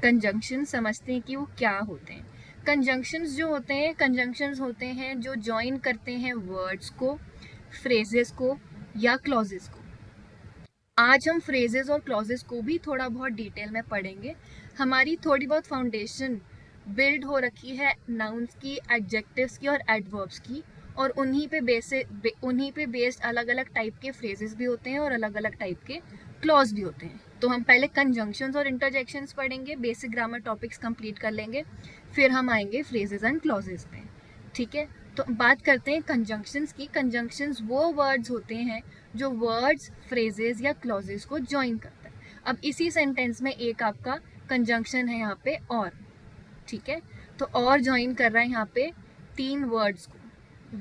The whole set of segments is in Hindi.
कंजंक्शन समझते हैं कि वो क्या होते हैं। कंजंक्शंस जो होते हैं, कंजंक्शंस होते हैं जो जॉइन करते हैं वर्ड्स को, फ्रेजेस को या क्लॉजेस को। आज हम फ्रेजेस और क्लॉजेस को भी थोड़ा बहुत डिटेल में पढ़ेंगे। हमारी थोड़ी बहुत फाउंडेशन बिल्ड हो रखी है नाउन्स की, एडजेक्टिव्स की और एडवर्ब्स की, और उन्हीं पे बेस्ड अलग अलग टाइप के फ्रेजेस भी होते हैं और अलग अलग टाइप के क्लॉज भी होते हैं। तो हम पहले कंजंक्शंस और इंटरजेक्शंस पढ़ेंगे, बेसिक ग्रामर टॉपिक्स कंप्लीट कर लेंगे, फिर हम आएंगे फ्रेजेस एंड क्लॉजेस पे। ठीक है, तो बात करते हैं कंजंक्शंस की। कंजंक्शंस वो वर्ड्स होते हैं जो वर्ड्स, फ्रेजेस या क्लॉजेस को ज्वाइन करता है। अब इसी सेंटेंस में एक आपका कंजंक्शन है यहाँ पे और, ठीक है, तो और ज्वाइन कर रहा है यहाँ पे 3 वर्ड्स को,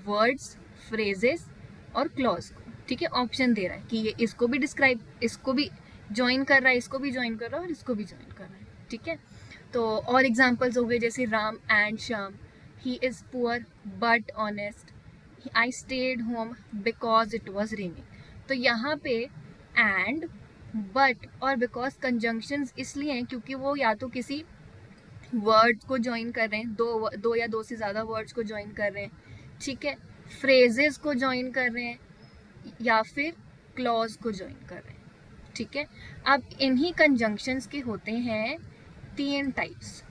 वर्ड्स, फ्रेजेस और क्लॉज को। ठीक है, ऑप्शन दे रहा है कि ये इसको भी डिस्क्राइब, इसको भी ज्वाइन कर रहा है, इसको भी ज्वाइन कर रहा है और इसको भी ज्वाइन कर रहा है। ठीक है, तो और एग्जाम्पल्स हो गए जैसे Ram and Shyam, he is poor but honest, I stayed home because it was raining. तो यहाँ पे एंड, बट और बिकॉज कंजंक्शंस इसलिए हैं क्योंकि वो या तो किसी वर्ड को ज्वाइन कर रहे हैं, दो या दो से ज़्यादा वर्ड्स को ज्वाइन कर रहे हैं, ठीक है, फ्रेजेस को ज्वाइन कर रहे हैं या फिर क्लॉज को ज्वाइन कर रहे हैं। ठीक है, अब इन्हीं कंजंक्शंस के होते हैं 3 टाइप्स।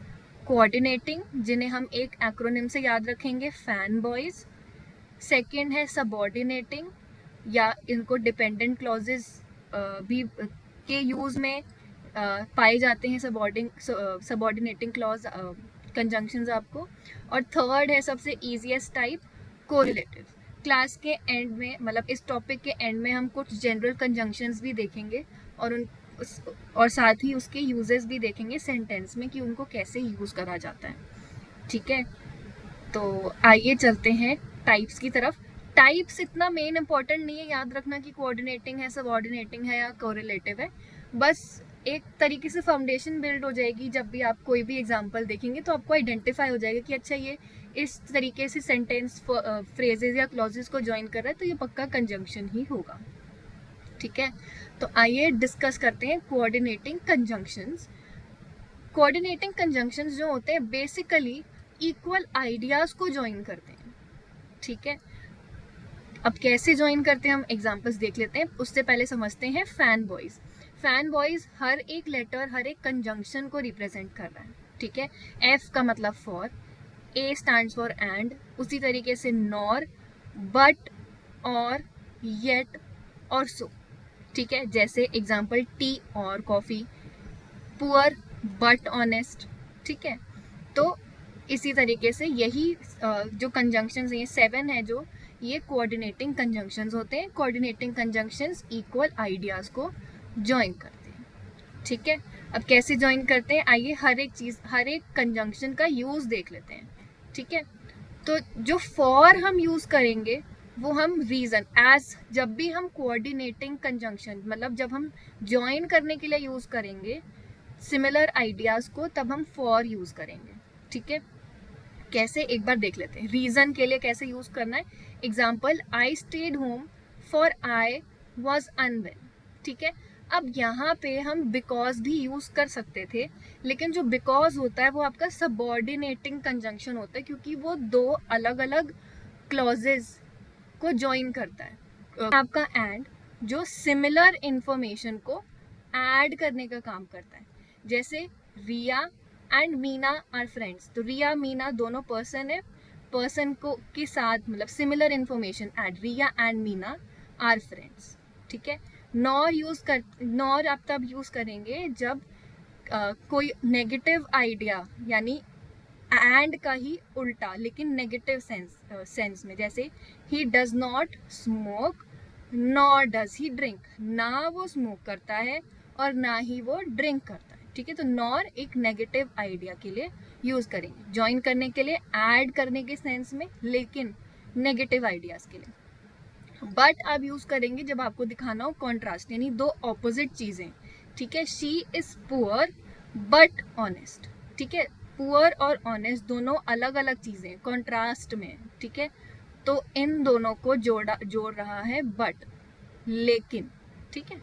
कोऑर्डिनेटिंग, जिन्हें हम एक एक्रोनिम से याद रखेंगे, फैन बॉयज। सेकेंड है सबऑर्डिनेटिंग, या इनको डिपेंडेंट क्लॉजेस भी के यूज में पाए जाते हैं, सबऑर्डिनेटिंग क्लॉज कंजंक्शंस आपको। और थर्ड है सबसे ईजीएस्ट टाइप, कोरिलेटिव। क्लास के एंड में, मतलब इस टॉपिक के एंड में हम कुछ जनरल कंजंक्शंस भी देखेंगे और साथ ही उसके यूजेस भी देखेंगे सेंटेंस में कि उनको कैसे यूज करा जाता है। ठीक है, तो आइए चलते हैं टाइप्स की तरफ। टाइप्स इतना मेन इंपॉर्टेंट नहीं है याद रखना कि कोऑर्डिनेटिंग है, सबऑर्डिनेटिंग है या कोरिलेटिव है। बस एक तरीके से फाउंडेशन बिल्ड हो जाएगी, जब भी आप कोई भी एग्जांपल देखेंगे तो आपको आइडेंटिफाई हो जाएगा कि अच्छा ये इस तरीके से सेंटेंस, फ्रेजेस या क्लॉजेस को ज्वाइन कर रहा है तो ये पक्का कंजंक्शन ही होगा। ठीक है, तो आइए डिस्कस करते हैं कोऑर्डिनेटिंग कंजंक्शंस। कोऑर्डिनेटिंग कंजंक्शंस जो होते हैं बेसिकली इक्वल आइडियाज को ज्वाइन करते हैं। ठीक है, अब कैसे ज्वाइन करते हैं हम एग्जांपल्स देख लेते हैं, उससे पहले समझते हैं फैन बॉयज। फैन बॉयज हर एक लेटर, हर एक कंजंक्शन को रिप्रेजेंट कर रहा है। ठीक है, एफ का मतलब for, A stands for and, उसी तरीके से नॉर, बट, और, येट और सो। ठीक है, जैसे एग्जांपल टी और कॉफी, पुअर बट ऑनेस्ट। ठीक है, तो इसी तरीके से यही जो कंजंक्शंस हैं, ये 7 है जो ये कोऑर्डिनेटिंग कंजंक्शंस होते हैं। कोऑर्डिनेटिंग कंजंक्शंस इक्वल आइडियाज को ज्वाइन करते हैं। ठीक है, अब कैसे ज्वाइन करते हैं, आइए हर एक चीज, हर एक कंजंक्शन का यूज देख लेते हैं। ठीक है, तो जो फॉर हम यूज करेंगे वो हम रीजन, एज जब भी हम कोऑर्डिनेटिंग कंजंक्शन, मतलब जब हम ज्वाइन करने के लिए यूज करेंगे सिमिलर आइडियाज को, तब हम फॉर यूज करेंगे। ठीक है, कैसे एक बार देख लेते हैं रीजन के लिए कैसे यूज करना है। Example, I stayed home for I was unwell. ठीक है, अब यहाँ पे हम बिकॉज भी यूज कर सकते थे, लेकिन जो बिकॉज होता है वो आपका सबऑर्डिनेटिंग कंजंक्शन होता है, क्योंकि वो 2 अलग अलग क्लॉजेस को ज्वाइन करता है। आपका एंड जो सिमिलर इंफॉर्मेशन को ऐड करने का काम करता है, जैसे रिया एंड मीना आर फ्रेंड्स। तो रिया मीना दोनों पर्सन है, पर्सन को के साथ मतलब similar information add, Riya and Meena are friends. ठीक है, नॉर आप तब यूज करेंगे जब कोई नेगेटिव आइडिया, यानी एंड का ही उल्टा लेकिन नेगेटिव सेंस में, जैसे he does not smoke nor does he drink, ना वो स्मोक करता है और ना ही वो ड्रिंक करता है। ठीक है, तो नॉर एक नेगेटिव आइडिया के लिए यूज करेंगे, ज्वाइन करने के लिए, ऐड करने के सेंस में, लेकिन नेगेटिव आइडियाज के लिए। बट आप यूज करेंगे जब आपको दिखाना हो कॉन्ट्रास्ट, यानी 2 ऑपोजिट चीजें। ठीक है, she is poor but honest. ठीक है, पुअर और ऑनेस्ट दोनों अलग अलग चीजें, कॉन्ट्रास्ट में। ठीक है, तो इन दोनों को जोड़ रहा है बट, लेकिन। ठीक है,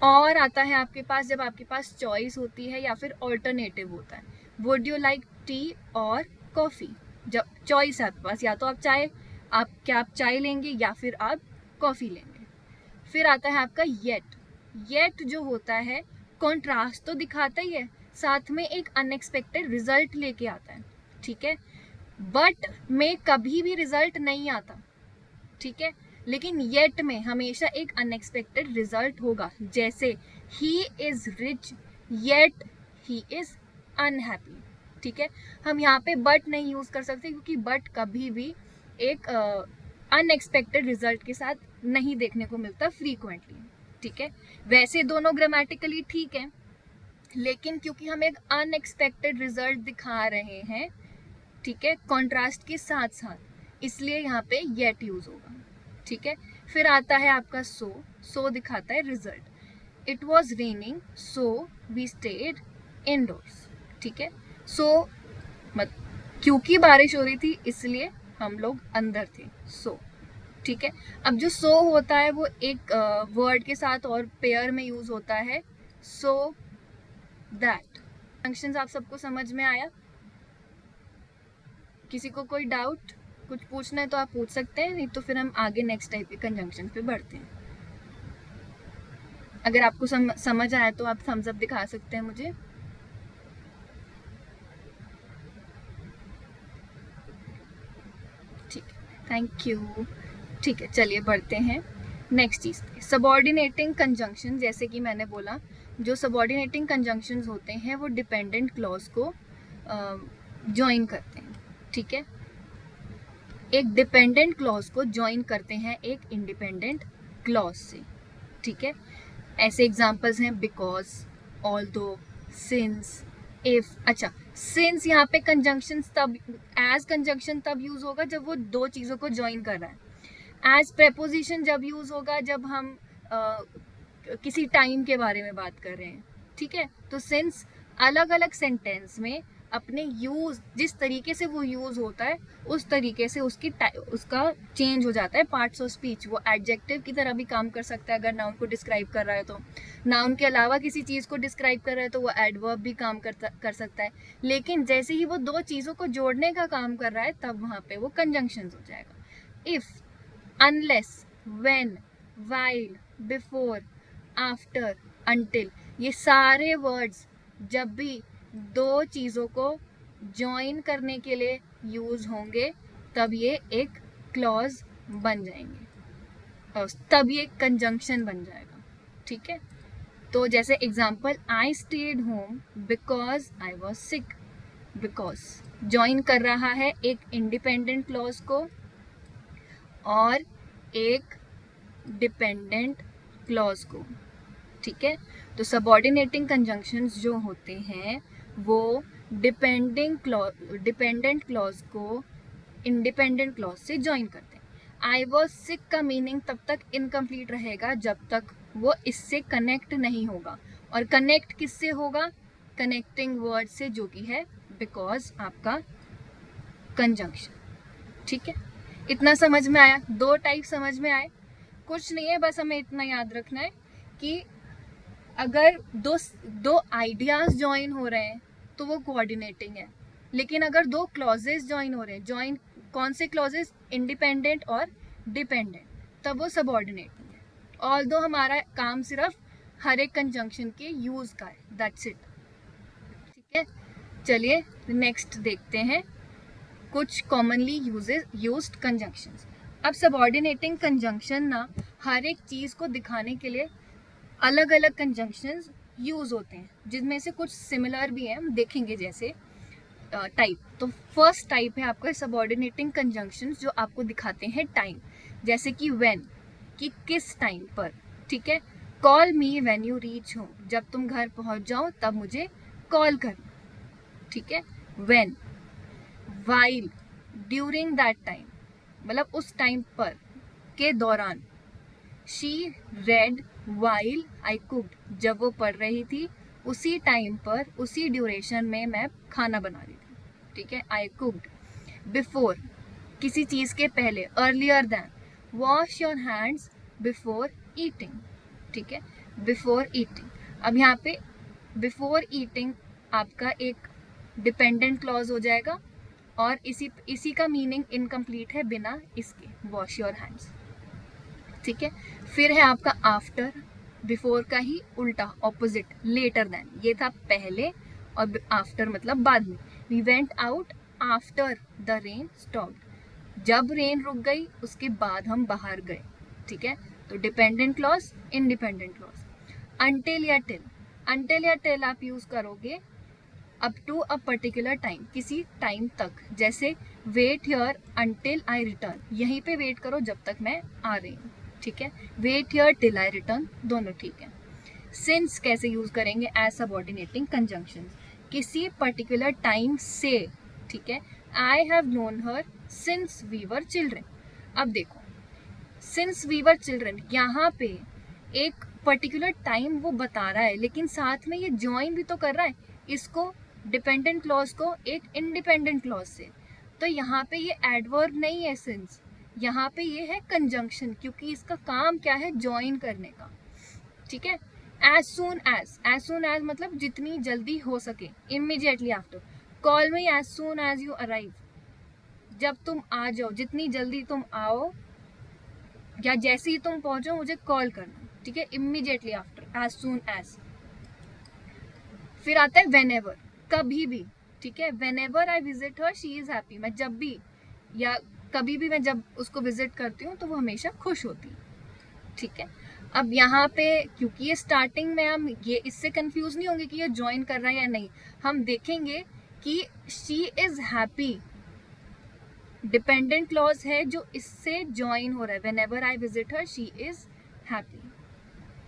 और आता है आपके पास जब आपके पास चॉइस होती है या फिर ऑल्टरनेटिव होता है, वुड यू लाइक टी और कॉफ़ी। जब चॉइस है आपके पास, या तो आप चाय लेंगे या फिर आप कॉफ़ी लेंगे। फिर आता है आपका येट। येट जो होता है कॉन्ट्रास्ट तो दिखाता ही है, साथ में एक अनएक्सपेक्टेड रिजल्ट लेके आता है, ठीक है। बट में कभी भी रिजल्ट नहीं आता, ठीक है, लेकिन येट में हमेशा एक अनएक्सपेक्टेड रिजल्ट होगा। जैसे he is rich yet he is unhappy, ठीक है। हम यहाँ पे बट नहीं यूज कर सकते क्योंकि बट कभी भी एक अनएक्सपेक्टेड रिजल्ट के साथ नहीं देखने को मिलता फ्रीक्वेंटली, ठीक है। वैसे दोनों ग्रामेटिकली ठीक है, लेकिन क्योंकि हम एक अनएक्सपेक्टेड रिजल्ट दिखा रहे हैं, ठीक है, कॉन्ट्रास्ट के साथ साथ, इसलिए यहाँ पे येट यूज होगा, ठीक है। फिर आता है आपका सो दिखाता है result. It was raining so we stayed indoors, ठीक है। सो मत क्योंकि बारिश हो रही थी इसलिए हम लोग अंदर थे, सो, ठीक है। अब जो सो होता है वो एक वर्ड के साथ और पेयर में यूज होता है, सो दैट। फंक्शंस आप सबको समझ में आया? किसी को कोई डाउट, कुछ पूछना है तो आप पूछ सकते हैं, नहीं तो फिर हम आगे नेक्स्ट टाइप के कंजंक्शन पे बढ़ते हैं। अगर आपको समझ आया तो आप थम्स अप दिखा सकते हैं मुझे। ठीक है, थैंक यू। ठीक है, चलिए बढ़ते हैं नेक्स्ट चीज़ पे। सबऑर्डिनेटिंग कंजंक्शन, जैसे कि मैंने बोला, जो सबऑर्डिनेटिंग कंजंक्शंस होते हैं वो डिपेंडेंट क्लॉज को ज्वाइन करते हैं, ठीक है। एक डिपेंडेंट क्लॉज को ज्वाइन करते हैं एक इंडिपेंडेंट क्लॉज से, ठीक है। ऐसे एग्जांपल्स हैं बिकॉज, ऑल्दो, सिंस, इफ। अच्छा, सिंस यहाँ पे कंजंक्शन तब एज कंजंक्शन तब यूज होगा जब वो दो चीज़ों को ज्वाइन कर रहा है। एज प्रेपोजिशन जब यूज होगा जब हम किसी टाइम के बारे में बात कर रहे हैं, ठीक है। तो सिंस अलग अलग सेंटेंस में अपने यूज, जिस तरीके से वो यूज होता है उस तरीके से उसका चेंज हो जाता है पार्ट्स ऑफ स्पीच। वो एडजेक्टिव की तरह भी काम कर सकता है अगर नाउन को डिस्क्राइब कर रहा है तो, नाउन के अलावा किसी चीज़ को डिस्क्राइब कर रहा है तो वो एडवर्ब भी काम कर सकता है। लेकिन जैसे ही वो दो चीज़ों को जोड़ने का काम कर रहा है तब वहाँ पे वो कंजंक्शंस हो जाएगा। If, unless, when, while, before, after, until, ये सारे वर्ड्स जब भी दो चीज़ों को ज्वाइन करने के लिए यूज होंगे तब ये एक क्लॉज बन जाएंगे और तब ये कंजंक्शन बन जाएगा, ठीक है। तो जैसे example, I stayed home because I was sick. Because join कर रहा है एक इंडिपेंडेंट क्लॉज को और एक डिपेंडेंट क्लॉज को, ठीक है। तो सबऑर्डिनेटिंग कंजंक्शंस जो होते हैं वो डिपेंडेंट क्लॉज को इंडिपेंडेंट क्लॉज से ज्वाइन करते हैं। आई वॉज सिक का मीनिंग तब तक इनकम्प्लीट रहेगा जब तक वो इससे कनेक्ट नहीं होगा, और कनेक्ट किससे होगा? कनेक्टिंग वर्ड से, जो कि है बिकॉज आपका कंजंक्शन, ठीक है। इतना समझ में आया? दो टाइप समझ में आए? कुछ नहीं है, बस हमें इतना याद रखना है कि अगर दो आइडियाज ज्वाइन हो रहे हैं तो वो कोऑर्डिनेटिंग है, लेकिन अगर दो क्लॉजेस ज्वाइन हो रहे हैं, ज्वाइन कौन से क्लॉजेस? इंडिपेंडेंट और डिपेंडेंट, तब वो सबऑर्डिनेटिंग है। ऑल्दो हमारा काम सिर्फ हर एक कंजंक्शन के यूज का है, दैट्स इट, ठीक है। चलिए नेक्स्ट देखते हैं कुछ कॉमनली यूज्ड कंजंक्शंस। अब सबऑर्डिनेटिंग कंजंक्शन ना हर एक चीज़ को दिखाने के लिए अलग अलग कंजंक्शंस यूज होते हैं, जिनमें से कुछ सिमिलर भी हैं, हम देखेंगे। जैसे टाइप, तो फर्स्ट टाइप है आपका सबऑर्डिनेटिंग कंजंक्शंस जो आपको दिखाते हैं टाइम, जैसे कि व्हेन, कि किस टाइम पर, ठीक है। Call me when you reach home, जब तुम घर पहुंच जाओ तब मुझे कॉल करना, ठीक है। When, while, during that time, मतलब उस टाइम पर, के दौरान। She red while I cooked, जब वो पढ़ रही थी उसी टाइम पर, उसी ड्यूरेशन में मैं खाना बना रही थी, ठीक है। आई कुक्ड। बिफोर, किसी चीज़ के पहले, earlier than. Wash your hands before eating, ठीक है। Before eating. अब यहाँ पे बिफोर ईटिंग आपका एक डिपेंडेंट क्लॉज हो जाएगा और इसी का मीनिंग इनकम्प्लीट है बिना इसके, वॉश योर हैंड्स। ठीक है, फिर है आपका आफ्टर, बिफोर का ही उल्टा ऑपोजिट, लेटर देन। ये था पहले और आफ्टर मतलब बाद में। We went out after the rain stopped, जब रेन रुक गई उसके बाद हम बाहर गए। ठीक है, तो dependent clause, independent clause. Until या टिल, अंटिल या टिल आप यूज करोगे up to a particular time, किसी टाइम तक। जैसे wait here until I return, यहीं पे वेट करो जब तक मैं आ रही हूँ। ठीक है, wait here till I return, दोनों ठीक है। सिंस कैसे यूज करेंगे, एज सबऑर्डिनेटिंग कंजंक्शन, किसी पर्टिकुलर टाइम से। ठीक है, I have known her since we were children. अब देखो, सिंस वी वर चिल्ड्रन, यहाँ पे एक पर्टिकुलर टाइम वो बता रहा है, लेकिन साथ में ये ज्वाइन भी तो कर रहा है इसको, डिपेंडेंट क्लॉज को, एक इंडिपेंडेंट क्लॉज से। तो यहाँ पे ये एडवर्ब नहीं है सिंस, यहाँ पे ये है कंजंक्शन, क्योंकि इसका काम क्या है, ज्वाइन करने का। ठीक है, एज सुन एज मतलब जितनी जल्दी हो सके, immediately after. Call me as soon as you arrive, जब तुम आ जाओ, जितनी जल्दी तुम आओ या जैसे ही तुम पहुंचो मुझे कॉल करना। ठीक है, immediately after, as soon as. फिर आता है वेन एवर, कभी भी। ठीक है, whenever I visit her she is happy, मैं जब भी या कभी भी मैं जब उसको विजिट करती हूँ तो वो हमेशा खुश होती है। ठीक है, अब यहाँ पे क्योंकि ये स्टार्टिंग में हम ये इससे कंफ्यूज नहीं होंगे कि ये ज्वाइन कर रहा है या नहीं, हम देखेंगे कि she is happy dependent clause है जो इससे ज्वाइन हो रहा है, whenever I visit her she is happy.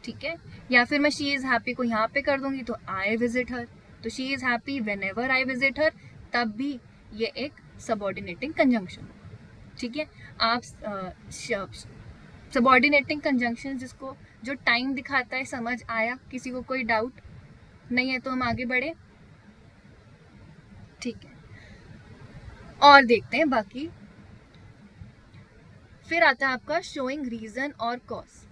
ठीक है, या फिर मैं शी इज हैप्पी को यहाँ पे कर दूंगी तो आई विजिट हर, तो she is happy when ever I visit हर, तब भी ये एक सबऑर्डिनेटिंग कंजंक्शन। ठीक है, आप सबऑर्डिनेटिंग कंजंक्शन जिसको जो टाइम दिखाता है, समझ आया? किसी को कोई डाउट नहीं है तो हम आगे बढ़े। ठीक है, और देखते हैं बाकी। फिर आता है आपका शोइंग रीजन और कॉज,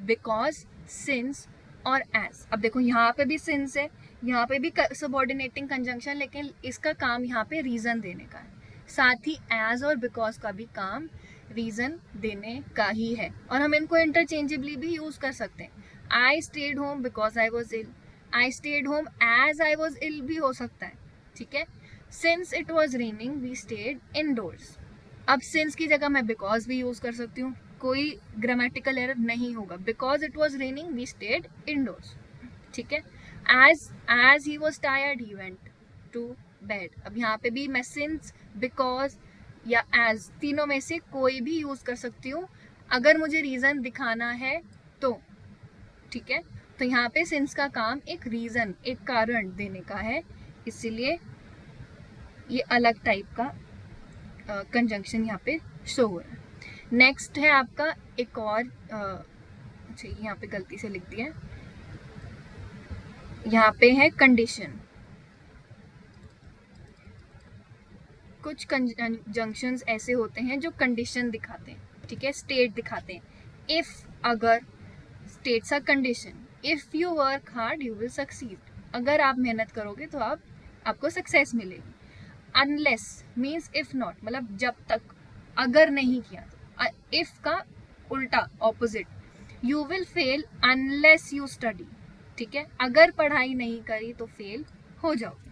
बिकॉज, सिंस और एज। अब देखो यहाँ पे भी सिंस है, यहाँ पे भी सबऑर्डिनेटिंग कंजंक्शन, लेकिन इसका काम यहाँ पे रीजन देने का है। साथ ही एज और बिकॉज का भी काम रीजन देने का ही है, और हम इनको इंटरचेंजेबली भी यूज कर सकते हैं। I stayed home because I was ill, I stayed home as I was ill भी हो सकता है। ठीक है, since it was raining we stayed indoors. अब सिंस की जगह मैं बिकॉज भी यूज कर सकती हूँ, कोई ग्रामेटिकल एरर नहीं होगा। Because it was raining we stayed indoors. ठीक है, as he was tired he went to bed. अब यहाँ पे भी मैं सिंस, बिकॉज या एज, तीनों में से कोई भी यूज कर सकती हूँ अगर मुझे रीजन दिखाना है तो। ठीक है, तो यहाँ पे सिंस का काम एक रीजन, एक कारण देने का है, इसीलिए ये अलग टाइप का कंजंक्शन यहाँ पे शो हो रहा है। नेक्स्ट है आपका एक और, अच्छा यहाँ पे गलती से लिख दिया है, यहाँ पे है कंडीशन। कुछ कंजंक्शंस ऐसे होते हैं जो कंडीशन दिखाते हैं। ठीक है, स्टेट दिखाते हैं। इफ, अगर, states a condition. If you work hard you will succeed, अगर आप मेहनत करोगे तो आपको सक्सेस मिलेगी। अनलेस मीन्स इफ नॉट, मतलब जब तक, अगर नहीं किया तो। इफ का उल्टा opposite, you will fail unless you study. ठीक है, अगर पढ़ाई नहीं करी तो फेल हो जाओगे।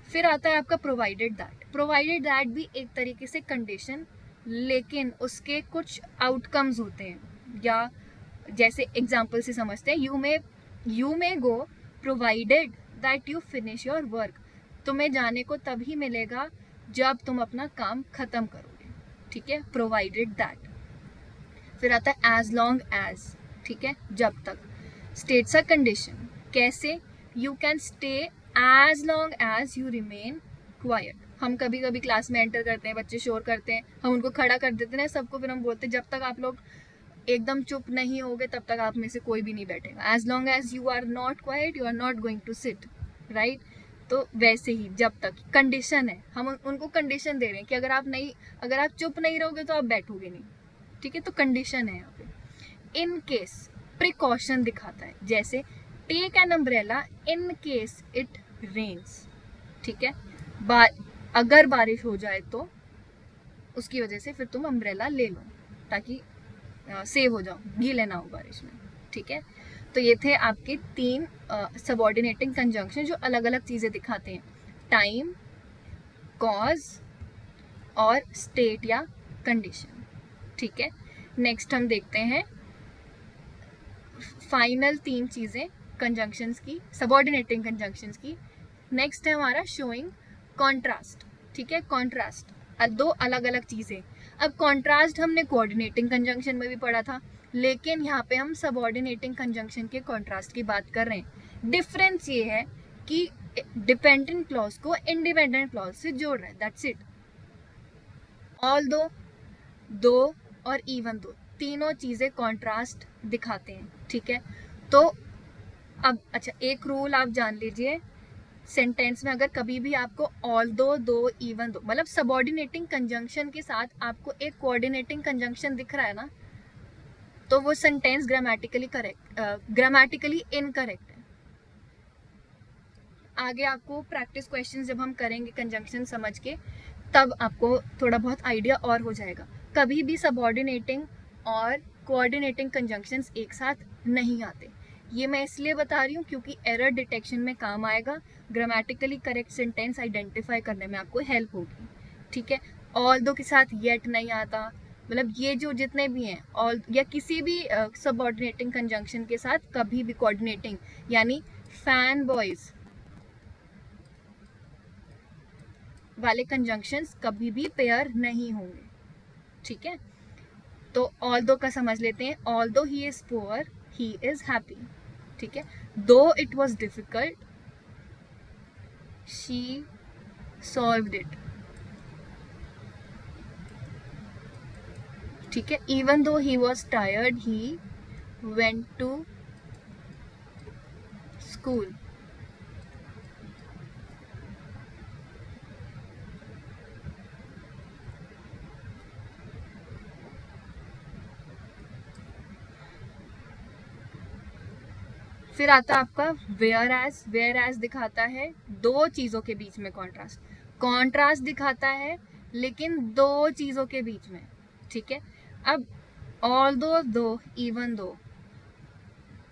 फिर आता है आपका प्रोवाइडेड दैट। प्रोवाइडेड दैट भी एक तरीके से कंडीशन, लेकिन उसके कुछ आउटकम्स होते हैं, या जैसे एग्जाम्पल से समझते हैं, you may go provided that you finish your work, तुम्हें जाने को तभी मिलेगा जब तुम अपना काम खत्म करोगे। ठीक है, प्रोवाइडेड दैट। फिर आता है एज लॉन्ग एज। ठीक है, जब तक। स्टेट्स अ कंडीशन, कैसे, you can stay as long as you remain quiet. हम कभी कभी क्लास में एंटर करते हैं, बच्चे शोर करते हैं, हम उनको खड़ा कर देते हैं सबको, फिर हम बोलते हैं जब तक आप लोग एकदम चुप नहीं होगे तब तक आप में से कोई भी नहीं बैठेगा। As long as you are not quiet you are not going to sit, right. तो वैसे ही जब तक कंडीशन है, हम उनको कंडीशन दे रहे हैं कि अगर आप चुप नहीं रहोगे तो आप बैठोगे नहीं। ठीक है, तो कंडीशन है यहाँ पे। इन केस, प्रिकॉशन दिखाता है, जैसे take an umbrella in case it rains, ठीक है, अगर बारिश हो जाए तो उसकी वजह से फिर तुम अम्ब्रेला ले लो ताकि सेव हो जाओ, गीले ना हो बारिश में, ठीक है। तो ये थे आपके 3 सबऑर्डिनेटिंग कंजंक्शन जो अलग अलग चीज़ें दिखाते हैं, टाइम, कॉज और स्टेट या कंडीशन, ठीक है। नेक्स्ट हम देखते हैं फाइनल 3 चीज़ें कंजंक्शंस की, सबऑर्डिनेटिंग कंजंक्शंस की। नेक्स्ट है हमारा शोइंग कॉन्ट्रास्ट, ठीक है। कॉन्ट्रास्ट 2 अलग अलग चीज़ें। अब कॉन्ट्रास्ट हमने कोऑर्डिनेटिंग कंजंक्शन में भी पढ़ा था, लेकिन यहाँ पे हम सबऑर्डिनेटिंग कंजंक्शन के कॉन्ट्रास्ट की बात कर रहे हैं। डिफरेंस ये है कि डिपेंडेंट क्लॉज को इंडिपेंडेंट क्लॉज से जोड़ रहा है, दैट्स इट। ऑल दो और इवन दो, तीनों चीज़ें कॉन्ट्रास्ट दिखाते हैं, ठीक है। तो अब अच्छा, एक रूल आप जान लीजिए, सेंटेंस में अगर कभी भी आपको ऑल दो इवन दो, मतलब सबऑर्डिनेटिंग कंजंक्शन के साथ आपको एक कोऑर्डिनेटिंग कंजंक्शन दिख रहा है ना, तो वो सेंटेंस ग्रामेटिकली इनकरेक्ट है। आगे आपको प्रैक्टिस क्वेश्चन जब हम करेंगे कंजंक्शन समझ के, तब आपको थोड़ा बहुत आइडिया और हो जाएगा। कभी भी सबऑर्डिनेटिंग और कोऑर्डिनेटिंग कंजंक्शंस एक साथ नहीं आते। ये मैं इसलिए बता रही हूँ क्योंकि एरर डिटेक्शन में काम आएगा, ग्रामेटिकली करेक्ट सेंटेंस आइडेंटिफाई करने में आपको हेल्प होगी, ठीक है। ऑल दो के साथ येट नहीं आता, मतलब ये जो जितने भी हैं ऑल या किसी भी सबऑर्डिनेटिंग कंजंक्शन के साथ कभी भी कोऑर्डिनेटिंग यानी फैन बॉयज वाले कंजंक्शंस कभी भी पेयर नहीं होंगे, ठीक है। तो ऑल दो का समझ लेते हैं, although he is poor he is happy, ठीक है। Though it was difficult she solved it, ठीक है। Even though he was tired he went to school, फिर आता आपका वेयर एज दिखाता है दो चीज़ों के बीच में कॉन्ट्रास्ट दिखाता है लेकिन दो चीज़ों के बीच में, ठीक है। अब ऑल दो इवन दो,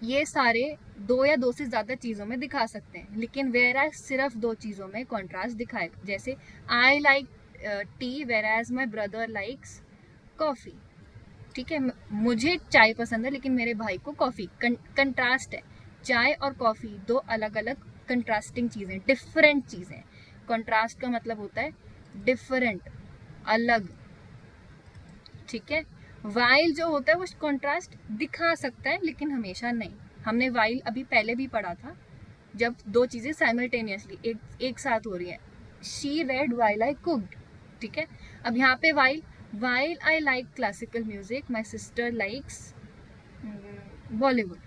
ये सारे दो या दो से ज़्यादा चीज़ों में दिखा सकते हैं, लेकिन वेयर एज सिर्फ दो चीज़ों में कॉन्ट्रास्ट दिखाएगा। जैसे I like tea whereas my brother likes coffee, ठीक है। मुझे चाय पसंद है लेकिन मेरे भाई को कॉफ़ी, कंट्रास्ट है। चाय और कॉफ़ी दो अलग अलग कंट्रास्टिंग चीज़ें, डिफरेंट चीज़ें। कंट्रास्ट का मतलब होता है डिफरेंट, अलग, ठीक है। वाइल जो होता है वो कंट्रास्ट दिखा सकता है लेकिन हमेशा नहीं। हमने वाइल अभी पहले भी पढ़ा था, जब दो चीज़ें साइमल्टेनियसली एक साथ हो रही हैं, she red while I cooked, ठीक है। अब यहाँ पे while I like classical music my sister likes Bollywood,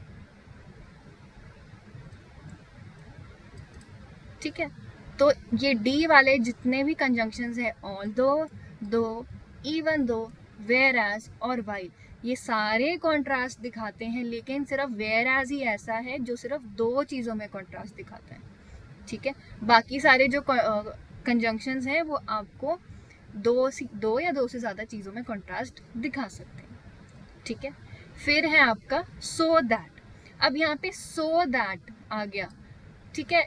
ठीक है। तो ये डी वाले जितने भी कंजंक्शंस हैं, ऑल दो इवन दो, वेयर एज और वाइल, ये सारे कॉन्ट्रास्ट दिखाते हैं, लेकिन सिर्फ वेयर एज ही ऐसा है जो सिर्फ दो चीज़ों में कॉन्ट्रास्ट दिखाता है, ठीक है। बाकी सारे जो कंजंक्शंस हैं वो आपको दो या दो से ज़्यादा चीज़ों में कॉन्ट्रास्ट दिखा सकते हैं, ठीक है। फिर है आपका सो दैट। अब यहाँ पे सो दैट आ गया, ठीक है।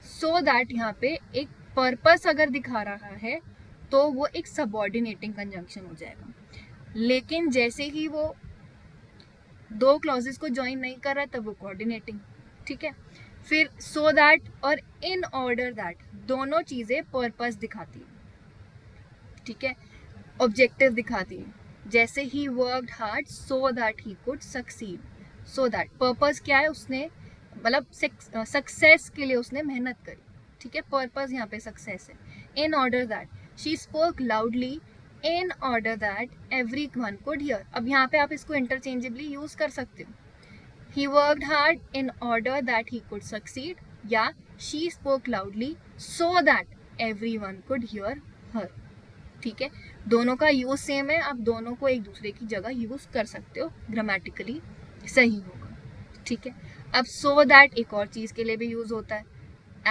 सो दैट यहाँ पे एक पर्पस अगर दिखा रहा है तो वो एक सबऑर्डिनेटिंग कंजंक्शन हो जाएगा, लेकिन जैसे ही वो दो क्लॉजेस को ज्वाइन नहीं कर रहा तब वो कोऑर्डिनेटिंग, ठीक है। फिर सो दैट और इन ऑर्डर दैट दोनों चीज़ें पर्पस दिखाती है, ठीक है, ऑब्जेक्टिव दिखाती है। जैसे ही worked hard so that he could succeed, so that purpose क्या है, उसने मतलब सक्सेस के लिए उसने मेहनत करी, ठीक है। पर्पस यहाँ पे सक्सेस है। इन order that she spoke loudly in order that every one could here. अब यहाँ पे आप इसको इंटरचेंजेबली यूज कर सकते हो। He worked hard in order that he could succeed, या she spoke loudly so that every one could hear her, ठीक है। दोनों का यूज सेम है, आप दोनों को एक दूसरे की जगह यूज कर सकते हो ग्रामेटिकली सही होगा, ठीक है। अब सो दैट एक और चीज के लिए भी यूज होता है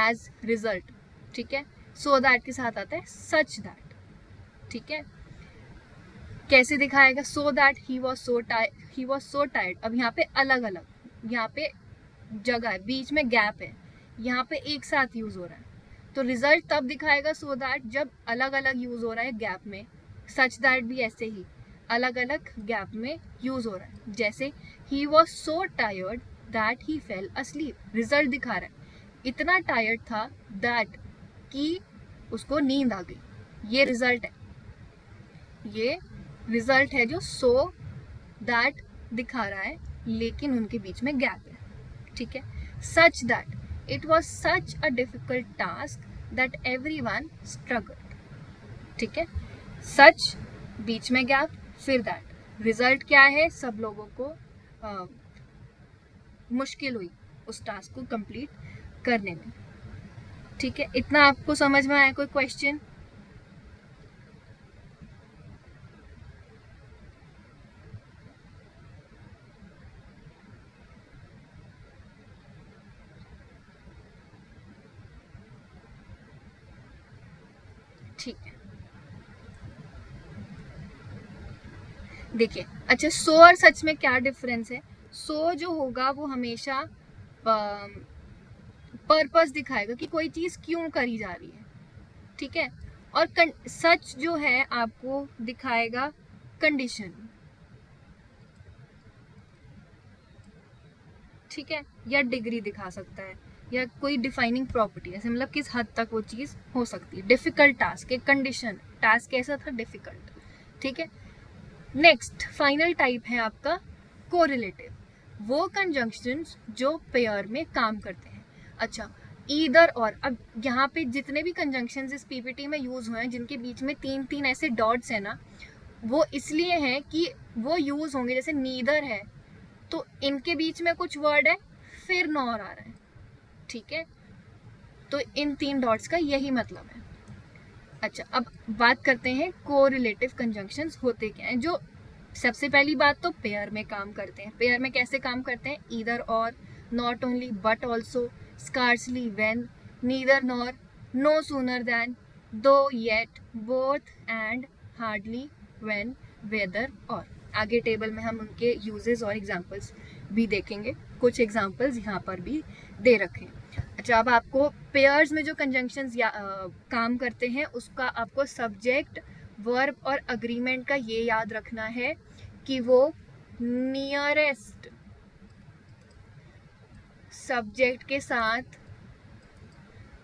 एज रिजल्ट, ठीक है। सो दैट के साथ आता है सच दैट, ठीक है। कैसे दिखाएगा? So that he was so tired. अब यहाँ पे अलग अलग, यहाँ पे जगह है, बीच में गैप है, यहाँ पे एक साथ यूज हो रहा है। तो रिजल्ट तब दिखाएगा सो दैट जब अलग अलग यूज हो रहा है गैप में। सच दैट भी ऐसे ही अलग अलग गैप में यूज हो रहा है। जैसे he was so tired that he fail asleep, result दिखा रहा है इतना टायर्ड था दैट कि उसको नींद आ गई। ये रिजल्ट है, ये रिजल्ट है जो सो दैट दिखा रहा है, लेकिन उनके बीच में गैप है, ठीक है। Such that it was such a difficult task that everyone struggled, ठीक है। सच बीच में गैप, फिर दैट। रिजल्ट क्या है? सब लोगों को मुश्किल हुई उस टास्क को कंप्लीट करने में, ठीक है। इतना आपको समझ में आया? कोई क्वेश्चन? ठीक है, देखिए। अच्छा, सो और सच में क्या डिफरेंस है? सो जो होगा वो हमेशा पर्पस दिखाएगा कि कोई चीज क्यों करी जा रही है, ठीक है। और सच जो है आपको दिखाएगा कंडीशन, ठीक है, या डिग्री दिखा सकता है, या कोई डिफाइनिंग प्रॉपर्टी, ऐसे मतलब किस हद तक वो चीज हो सकती है। डिफिकल्ट टास्क, एक कंडीशन, टास्क कैसा था? डिफिकल्ट, ठीक है। नेक्स्ट फाइनल टाइप है आपका कोरिलेटिव, वो कंजंक्शंस जो पेयर में काम करते हैं। अच्छा, ईदर और। अब यहाँ पे जितने भी कंजंक्शंस इस पीपीटी में यूज हुए हैं जिनके बीच में तीन तीन ऐसे डॉट्स है ना, वो इसलिए हैं कि वो यूज होंगे। जैसे नीदर है तो इनके बीच में कुछ वर्ड है, फिर नॉर आ रहा है, ठीक है। तो इन तीन डॉट्स का यही मतलब है। अच्छा, अब बात करते हैं कोरिलेटिव कंजंक्शंस होते क्या हैं। जो सबसे पहली बात तो पेयर में काम करते हैं। पेयर में कैसे काम करते हैं? Either or, not only but also, scarcely when, neither nor, no sooner than, though yet, both and, hardly when, whether or. आगे टेबल में हम उनके यूजेस और एग्जांपल्स भी देखेंगे। कुछ एग्जांपल्स यहाँ पर भी दे रखे हैं। अच्छा, अब आपको पेयर्स में जो कंजंक्शंस काम करते हैं उसका आपको सब्जेक्ट, वर्ब और अग्रीमेंट का ये याद रखना है कि वो नियरेस्ट सब्जेक्ट के साथ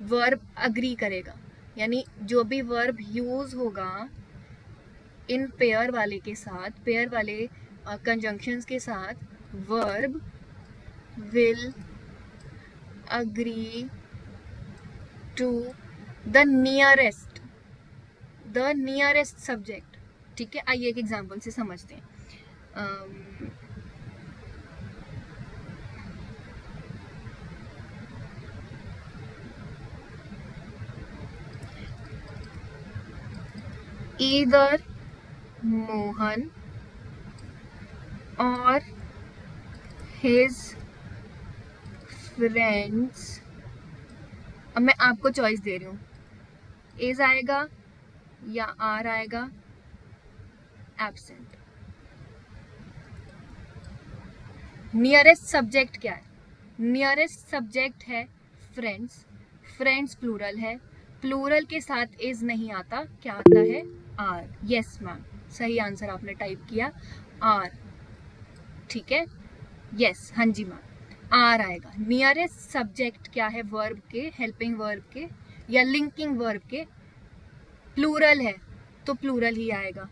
वर्ब अग्री करेगा। यानी जो भी वर्ब यूज होगा इन पेयर वाले के साथ, पेयर वाले कंजंक्शंस के साथ, verb will agree to the nearest subject, ठीक है। आइए एक एग्जांपल से समझते हैं। ईदर मोहन और हिज फ्रेंड्स। अब मैं आपको चॉइस दे रही हूँ, इज आएगा या आर आएगा, एब्सेंट। नियरेस्ट सब्जेक्ट क्या है? नियरेस्ट सब्जेक्ट है फ्रेंड्स। फ्रेंड्स प्लूरल है, प्लूरल के साथ इज नहीं आता, क्या आता है? आर। यस मैम, सही आंसर आपने टाइप किया, आर, ठीक है। यस, हाँ जी मैम, आर आएगा। नियरेस्ट सब्जेक्ट क्या है? वर्ब के, हेल्पिंग वर्ब के या लिंकिंग वर्ब के। प्लूरल है तो प्लूरल ही आएगा,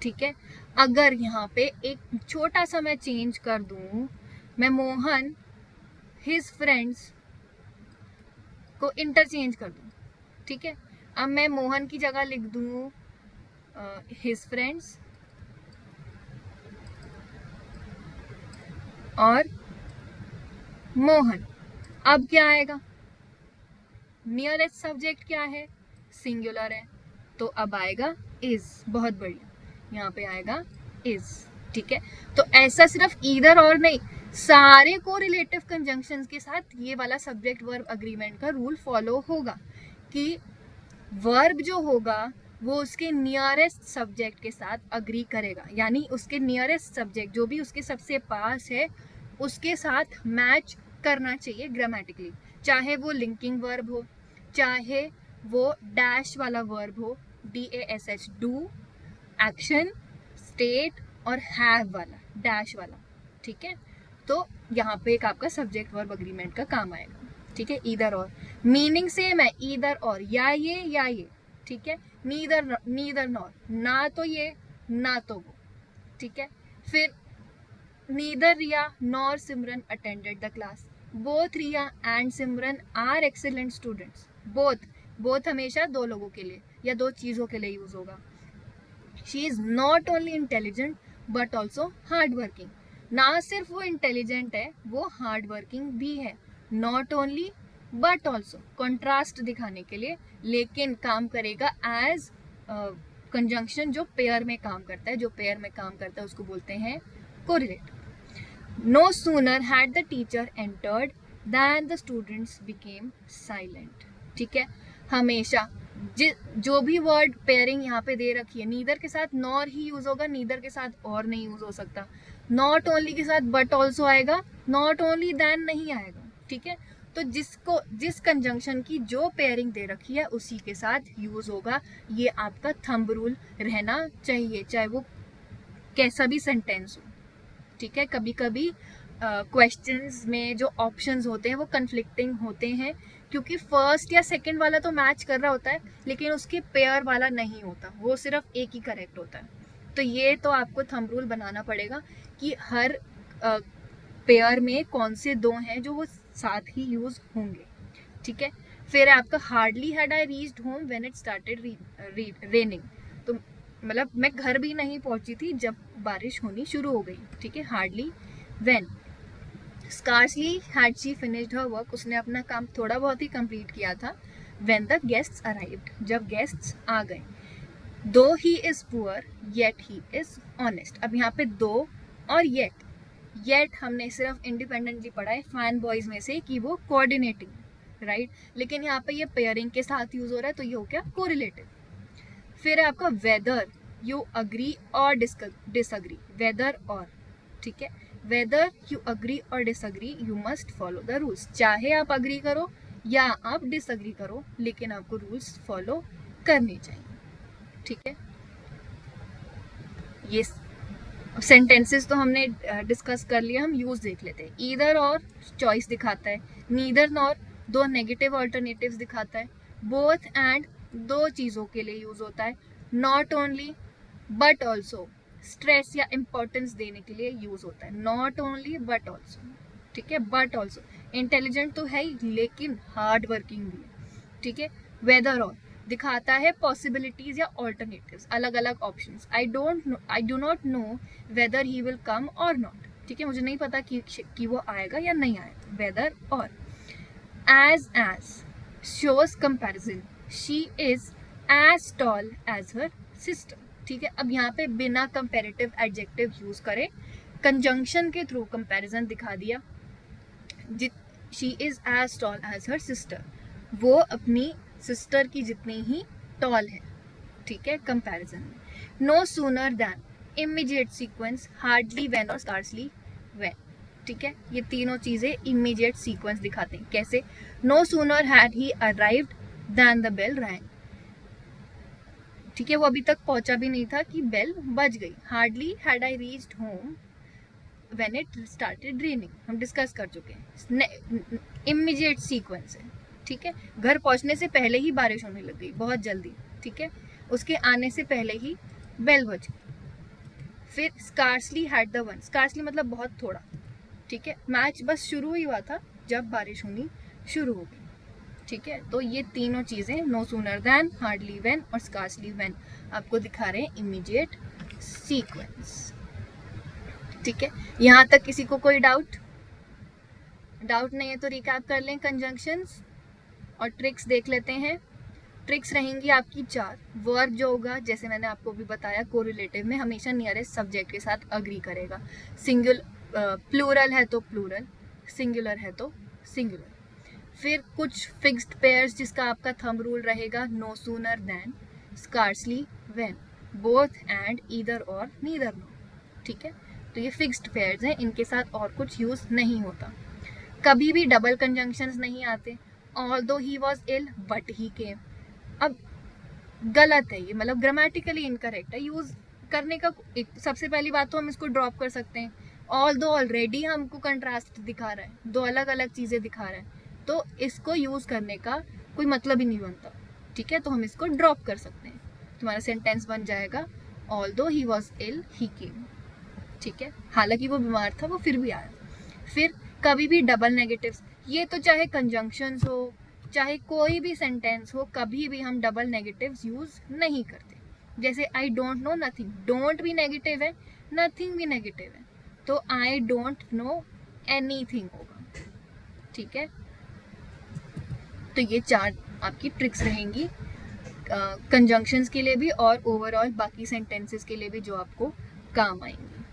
ठीक है। अगर यहाँ पे एक छोटा सा मैं चेंज कर दूं, मैं मोहन हिज फ्रेंड्स को इंटरचेंज कर दूं, ठीक है। अब मैं मोहन की जगह लिख दूं हिज फ्रेंड्स और मोहन, अब क्या आएगा? नियरेस्ट सब्जेक्ट क्या है? सिंगुलर है, तो अब आएगा इज। बहुत बढ़िया, यहाँ पे आएगा इज, ठीक है, तो ऐसा सिर्फ ईदर और नहीं, सारे कोरिलेटिव कंजंक्शंस के साथ ये वाला सब्जेक्ट वर्ब अग्रीमेंट का रूल फॉलो होगा कि वर्ब जो होगा वो उसके नियरेस्ट सब्जेक्ट के साथ अग्री करेगा, यानी उसके नियरेस्ट सब्जेक्ट जो भी उसके सबसे पास है उसके साथ मैच करना चाहिए ग्रामेटिकली, चाहे वो लिंकिंग वर्ब हो, चाहे वो डैश वाला वर्ब हो, DASH, डू, एक्शन, स्टेट और हैव वाला, डैश वाला, ठीक है। तो यहाँ पे एक आपका सब्जेक्ट वर्ब अग्रीमेंट का काम आएगा, ठीक है। ईदर और मीनिंग सेम है, ईदर और, या ये, ठीक है। नीदर नॉर, ना तो ये ना तो वो, ठीक है। फिर neither Riya nor Simran attended the class, both Riya and Simran are excellent students, both हमेशा दो लोगों के लिए या दो चीज़ों के लिए यूज होगा। She is not only intelligent but also hard working, ना सिर्फ वो इंटेलिजेंट है, वो हार्ड वर्किंग भी है। Not only but also, contrast दिखाने के लिए, लेकिन काम करेगा एज कंजंक्शन जो पेयर में काम करता है, जो पेयर में काम करता है उसको बोलते हैं correlate. No sooner had the teacher entered than the students became silent, ठीक है। हमेशा जो भी वर्ड पेयरिंग यहाँ पे दे रखी है, नीदर के साथ नॉर ही यूज होगा, नीदर के साथ और नहीं यूज हो सकता। नॉट ओनली के साथ बट ऑल्सो आएगा, नॉट ओनली देन नहीं आएगा, ठीक है। तो जिस कंजंक्शन की जो पेयरिंग दे रखी है उसी के साथ यूज होगा, ये आपका थंब रूल रहना चाहिए, चाहे वो कैसा भी सेंटेंस हो, ठीक है। कभी कभी क्वेश्चंस में जो ऑप्शंस होते हैं वो कन्फ्लिक्टिंग होते हैं, क्योंकि फर्स्ट या सेकंड वाला तो मैच कर रहा होता है लेकिन उसके पेयर वाला नहीं होता, वो सिर्फ एक ही करेक्ट होता है। तो ये तो आपको थंब रूल बनाना पड़ेगा कि हर पेयर में कौन से दो हैं जो वो साथ ही यूज होंगे, ठीक है। फिर आपका hardly had I reached home when it started raining, तो मतलब मैं घर भी नहीं पहुंची थी जब बारिश होनी शुरू हो गई, ठीक है। Hardly, when, scarcely had she finished her work, उसने अपना काम थोड़ा बहुत ही कंप्लीट किया था। व्हेन द गेस्ट्स अराइव्ड, जब गेस्ट्स आ गए। दो he is poor yet he is honest, अब यहाँ पे दो और येट हमने सिर्फ इंडिपेंडेंटली पढ़ा है फैन बॉयज में से कि वो कोऑर्डिनेटिंग, राइट, लेकिन यहाँ पे ये पेयरिंग के साथ यूज हो रहा है तो ये हो गया कोरिलेटिव। फिर आपका वेदर यू अग्री और डिसअग्री, वेदर और, ठीक है। वेदर यू अग्री और disagree you must follow the rules, चाहे आप अग्री करो या आप डिसअग्री करो लेकिन आपको रूल्स फॉलो करने चाहिए, ठीक है। ये सेंटेंसेस तो हमने डिस्कस कर लिया, हम यूज देख लेते हैं। ईदर और चॉइस दिखाता है, नीदर नॉर दो नेगेटिव ऑल्टरनेटिव्स दिखाता है, बोथ एंड दो चीज़ों के लिए यूज होता है, not only but also stress या इम्पोर्टेंस देने के लिए यूज होता है, नॉट ओनली बट ऑल्सो, ठीक है। बट ऑल्सो इंटेलिजेंट तो है ही लेकिन हार्ड वर्किंग भी है, ठीक है। वेदर और दिखाता है पॉसिबिलिटीज या ऑल्टरनेटिव्स, अलग अलग options. I do not know whether he will come और नॉट, ठीक है, मुझे नहीं पता कि वो आएगा या नहीं आएगा, वेदर और। As shows comparison, she is as tall as her sister, ठीक है। अब यहाँ पे बिना कंपैरेटिव एडजेक्टिव यूज करे कंजंक्शन के थ्रू कंपैरिजन दिखा दिया। She is as tall as her sister, वो अपनी सिस्टर की जितनी ही टॉल है, ठीक है, कंपैरिजन में। No sooner than, immediate sequence, hardly when और स्कार्सली व्हेन, ठीक है। ये तीनों चीजें इमीडिएट सीक्वेंस दिखाते हैं। कैसे? No sooner had he arrived than the bell rang, ठीक है, वो अभी तक पहुंचा भी नहीं था कि बेल बज गई। Hardly had I reached home when it started raining, हम डिस्कस कर चुके हैं, इमीडिएट सीक्वेंस है, ठीक है। घर पहुंचने से पहले ही बारिश होने लग गई, बहुत जल्दी, ठीक है, उसके आने से पहले ही बेल बज गई। फिर scarcely had the one, scarcely मतलब बहुत थोड़ा, ठीक है, मैच बस शुरू ही हुआ था जब बारिश होनी शुरू हो गई, ठीक है। तो ये तीनों चीजें, no sooner than, hardly when और स्कार्सली व्हेन, आपको दिखा रहे हैं इमीडिएट सीक्वेंस, ठीक है। यहाँ तक किसी को कोई डाउट नहीं है तो रिकैप कर लें कंजंक्शंस और ट्रिक्स देख लेते हैं। ट्रिक्स रहेंगी आपकी 4। वर्ब जो होगा, जैसे मैंने आपको भी बताया, कोरिलेटिव में हमेशा नियरेस्ट सब्जेक्ट के साथ अग्री करेगा। प्लूरल है तो प्लूरल, सिंगुलर है तो सिंगुलर। फिर कुछ फिक्स्ड पेयर्स जिसका आपका थंब रूल रहेगा, no sooner then, scarcely, when, both, and, either और नीदर नो। ठीक है, तो ये फिक्स्ड पेयर्स हैं, इनके साथ और कुछ यूज नहीं होता। कभी भी डबल कंजंक्शंस नहीं आते। Although he was ill but he came, अब गलत है ये, मतलब ग्रामेटिकली इनकरेक्ट है। यूज करने का सबसे पहली बात तो हम इसको ड्रॉप कर सकते हैं। ऑल्दो ऑलरेडी हमको कंट्रास्ट दिखा रहा है, दो अलग अलग चीजें दिखा रहा है, तो इसको यूज करने का कोई मतलब ही नहीं बनता। ठीक है, तो हम इसको ड्रॉप कर सकते हैं। तुम्हारा सेंटेंस बन जाएगा, ऑल्दो ही वॉज इल ही केम। ठीक है, हालांकि वो बीमार था, वो फिर भी आया। फिर कभी भी डबल नेगेटिव्स, ये तो चाहे कंजंक्शंस हो चाहे कोई भी सेंटेंस हो, कभी भी हम डबल नेगेटिव्स यूज नहीं करते। जैसे I don't know nothing, don't भी नेगेटिव है, नथिंग भी नेगेटिव है, तो आई डोंट नो एनीथिंग होगा। ठीक है, तो ये 4 आपकी ट्रिक्स रहेंगी कंजंक्शंस के लिए भी और ओवरऑल बाकी सेंटेंसेस के लिए भी, जो आपको काम आएंगी।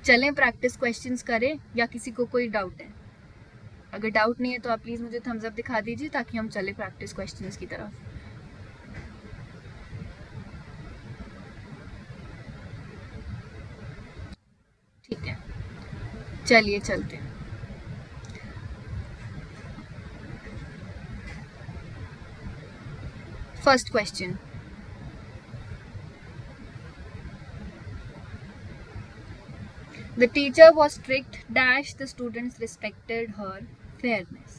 चलें प्रैक्टिस क्वेश्चंस करें, या किसी को कोई डाउट है? अगर डाउट नहीं है तो आप प्लीज़ मुझे थम्स अप दिखा दीजिए ताकि हम चले प्रैक्टिस क्वेश्चंस की तरफ। ठीक है, चलिए चलते हैं। First question, the teacher was strict dash the students respected her fairness.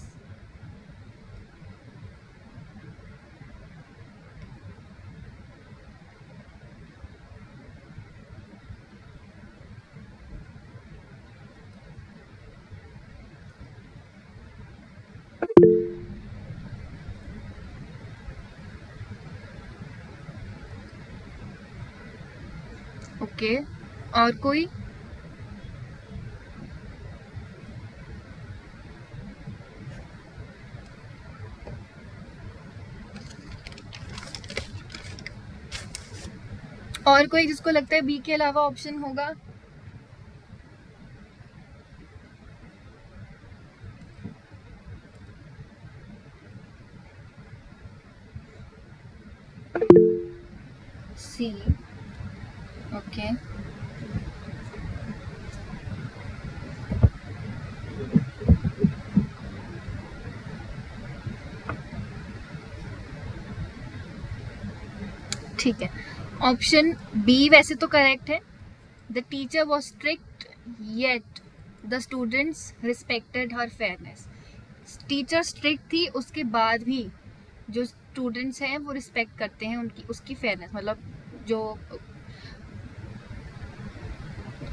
Okay, और कोई? और कोई जिसको लगता है बी के अलावा ऑप्शन होगा? सी, ओके, ठीक है। ऑप्शन बी वैसे तो करेक्ट है, the teacher was strict yet the students respected her fairness. Teacher strict थी, उसके बाद भी जो स्टूडेंट्स हैं वो रिस्पेक्ट करते हैं उनकी, उसकी फेयरनेस, मतलब जो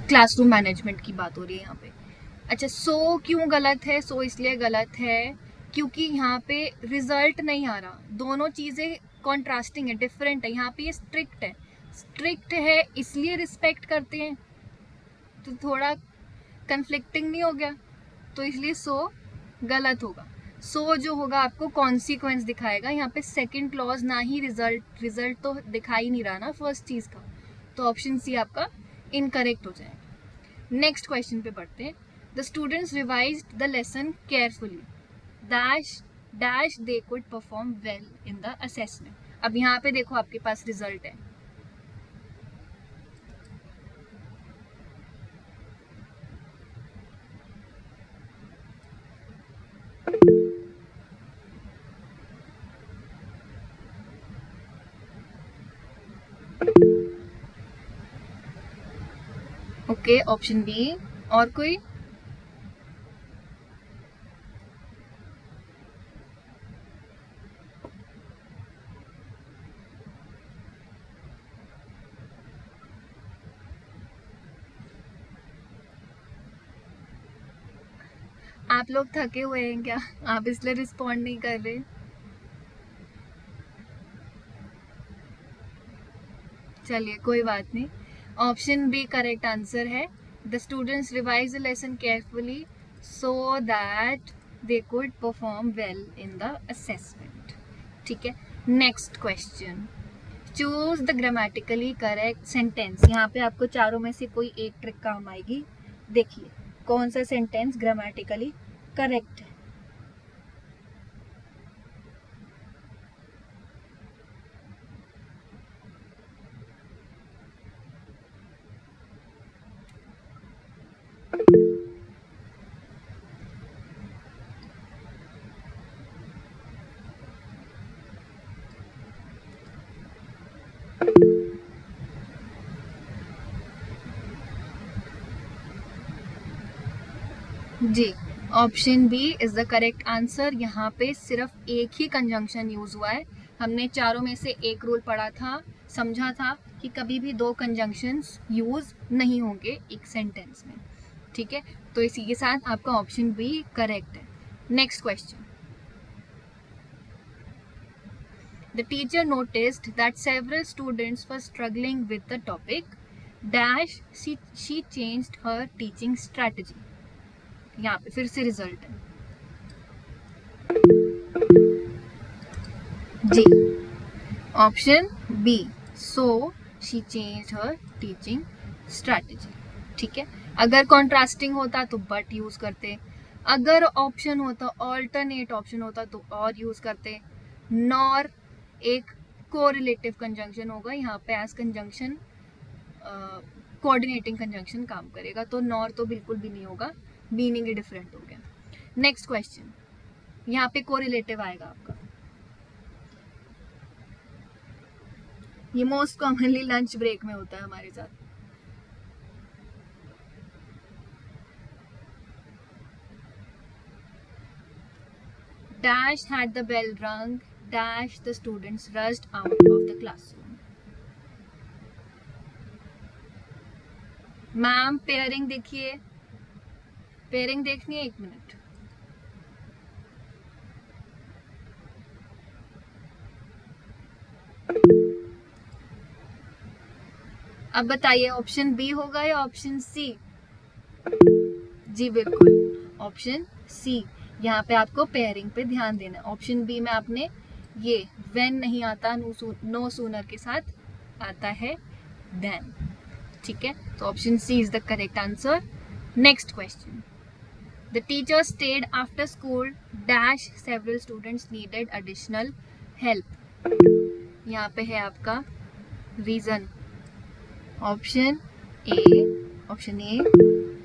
क्लासरूम मैनेजमेंट की बात हो रही है यहाँ पे। अच्छा, सो क्यों गलत है? सो इसलिए गलत है क्योंकि यहाँ पे रिजल्ट नहीं आ रहा, दोनों चीज़ें कॉन्ट्रास्टिंग है, डिफरेंट है। यहाँ पे ये स्ट्रिक्ट है इसलिए रिस्पेक्ट करते हैं, तो थोड़ा कन्फ्लिक्टिंग नहीं हो गया? तो इसलिए सो गलत होगा। सो जो होगा आपको कॉन्सिक्वेंस दिखाएगा, यहाँ पे सेकंड क्लॉज ना ही रिजल्ट तो दिखाई नहीं रहा ना फर्स्ट चीज़ का, तो ऑप्शन सी आपका इनकरेक्ट हो जाएगा। नेक्स्ट क्वेश्चन पे पढ़ते हैं। The students revised the lesson carefully dash they could perform well in the assessment. अब यहाँ पे देखो आपके पास रिजल्ट है, ओके, ऑप्शन बी। और कोई? आप लोग थके हुए हैं क्या? आप इसलिए रिस्पॉन्ड नहीं कर रहे? चलिए कोई बात नहीं, ऑप्शन बी करेक्ट आंसर है। The students revise the lesson carefully so that they could perform well in the assessment. ठीक है, next question, choose the grammatically correct sentence. यहाँ पे आपको चारों में से कोई एक ट्रिक काम आएगी। देखिए कौन सा सेंटेंस ग्रामेटिकली करेक्ट है। जी, option B is the correct answer. यहाँ पे सिर्फ एक ही कंजंक्शन यूज हुआ है। हमने चारों में से एक रूल पढ़ा था, समझा था कि कभी भी दो कंजंक्शंस यूज नहीं होंगे एक सेंटेंस में। ठीक है, तो इसी के साथ आपका ऑप्शन बी करेक्ट है। Next question, the teacher noticed that several students were struggling with the topic dash she changed her teaching strategy. यहाँ पे फिर से रिजल्ट है जी, option B, so she change her teaching strategy. ठीक है, अगर कॉन्ट्रास्टिंग होता तो बट यूज करते, अगर ऑप्शन होता ऑल्टरनेट ऑप्शन होता तो और यूज करते, नॉर एक कोरिलेटिव कंजंक्शन होगा, यहाँ पे एज कंजंक्शन कोऑर्डिनेटिंग कंजंक्शन काम करेगा, तो नॉर तो बिल्कुल भी नहीं होगा, मीनिंग ही डिफरेंट हो गया। नेक्स्ट क्वेश्चन, यहाँ पे कोरिलेटिव आएगा आपका। ये मोस्ट कॉमनली लंच ब्रेक में होता है हमारे साथ। Dash had the bell rung, dash the students rushed out of the classroom. Ma'am pairing देखिए, पेयरिंग देखनी है, एक मिनट। अब बताइए ऑप्शन बी होगा या ऑप्शन सी? जी बिल्कुल, ऑप्शन सी। यहाँ पे आपको पेयरिंग पे ध्यान देना है। ऑप्शन बी में आपने ये व्हेन नहीं आता, नो सूनर के साथ आता है देन। ठीक है, तो option C is the correct answer. Next question, the teacher stayed after school dash several students needed additional help. यहाँ पे है आपका रीजन, ऑप्शन ए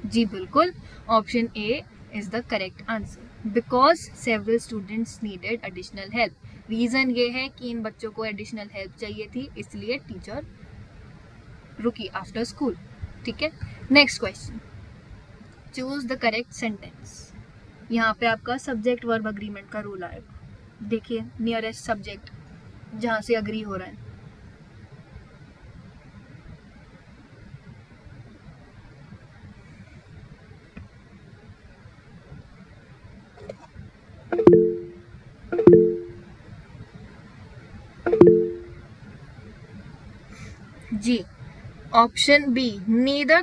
जी बिल्कुल, option A is the correct answer. Because several students needed additional help. Reason ये है कि इन बच्चों को एडिशनल हेल्प चाहिए थी, इसलिए टीचर रुकी आफ्टर स्कूल। ठीक है, next question, choose the correct sentence. यहाँ पे आपका सब्जेक्ट वर्ब अग्रीमेंट का रूल आएगा। देखिए नियरेस्ट सब्जेक्ट जहाँ से अग्री हो रहा है। जी, option B, neither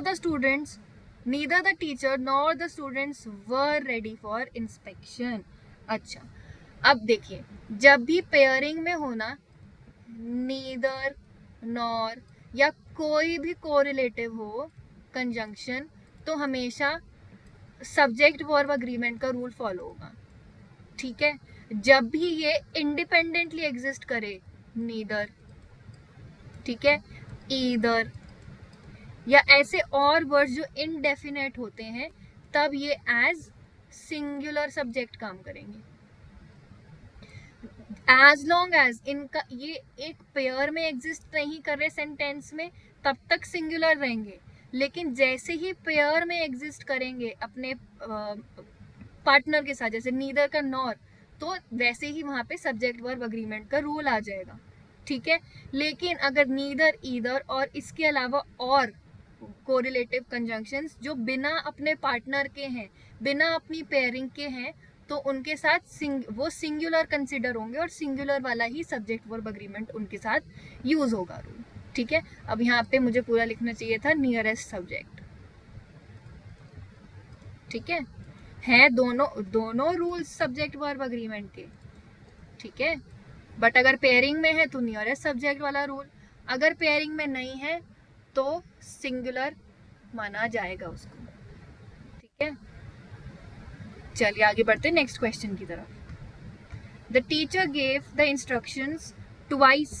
the teacher nor the students were ready for inspection. अच्छा, अब देखिए जब भी पेयरिंग में होना, नीदर, नॉर या कोई भी कोरिलेटिव हो कंजंक्शन, तो हमेशा सब्जेक्ट वर्ब अग्रीमेंट का रूल फॉलो होगा। ठीक है, जब भी ये इंडिपेंडेंटली एग्जिस्ट करे, नीदर, ठीक है, ईदर या ऐसे और वर्ड्स जो इनडेफिनेट होते हैं, तब ये एज सिंगुलर सब्जेक्ट काम करेंगे। एज लॉन्ग एज इनका ये एक पेयर में एग्जिस्ट नहीं कर रहे सेंटेंस में, तब तक सिंगुलर रहेंगे। लेकिन जैसे ही पेयर में एग्जिस्ट करेंगे अपने पार्टनर के साथ, जैसे नीदर का नॉर, तो वैसे ही वहां पे सब्जेक्ट वर्ब अग्रीमेंट का रूल आ जाएगा। ठीक है, लेकिन अगर नीदर, ईदर और इसके अलावा और कोरिलेटिव कंजंक्शंस जो बिना अपने पार्टनर के हैं, बिना अपनी पेयरिंग के हैं, तो उनके साथ वो सिंगुलर कंसिडर होंगे और सिंगुलर वाला ही सब्जेक्ट वर्ब अग्रीमेंट उनके साथ यूज होगा रूल। ठीक है, अब यहाँ पे मुझे पूरा लिखना चाहिए था नियरेस्ट सब्जेक्ट। ठीक है दोनों रूल्स सब्जेक्ट वर्ब अग्रीमेंट के। ठीक है, बट अगर पेयरिंग में है तो नियरेस्ट सब्जेक्ट वाला रूल, अगर पेयरिंग में नहीं है तो सिंगुलर माना जाएगा उसको, ठीक है। चलिए आगे बढ़ते हैं नेक्स्ट क्वेश्चन की तरफ। The teacher gave the instructions twice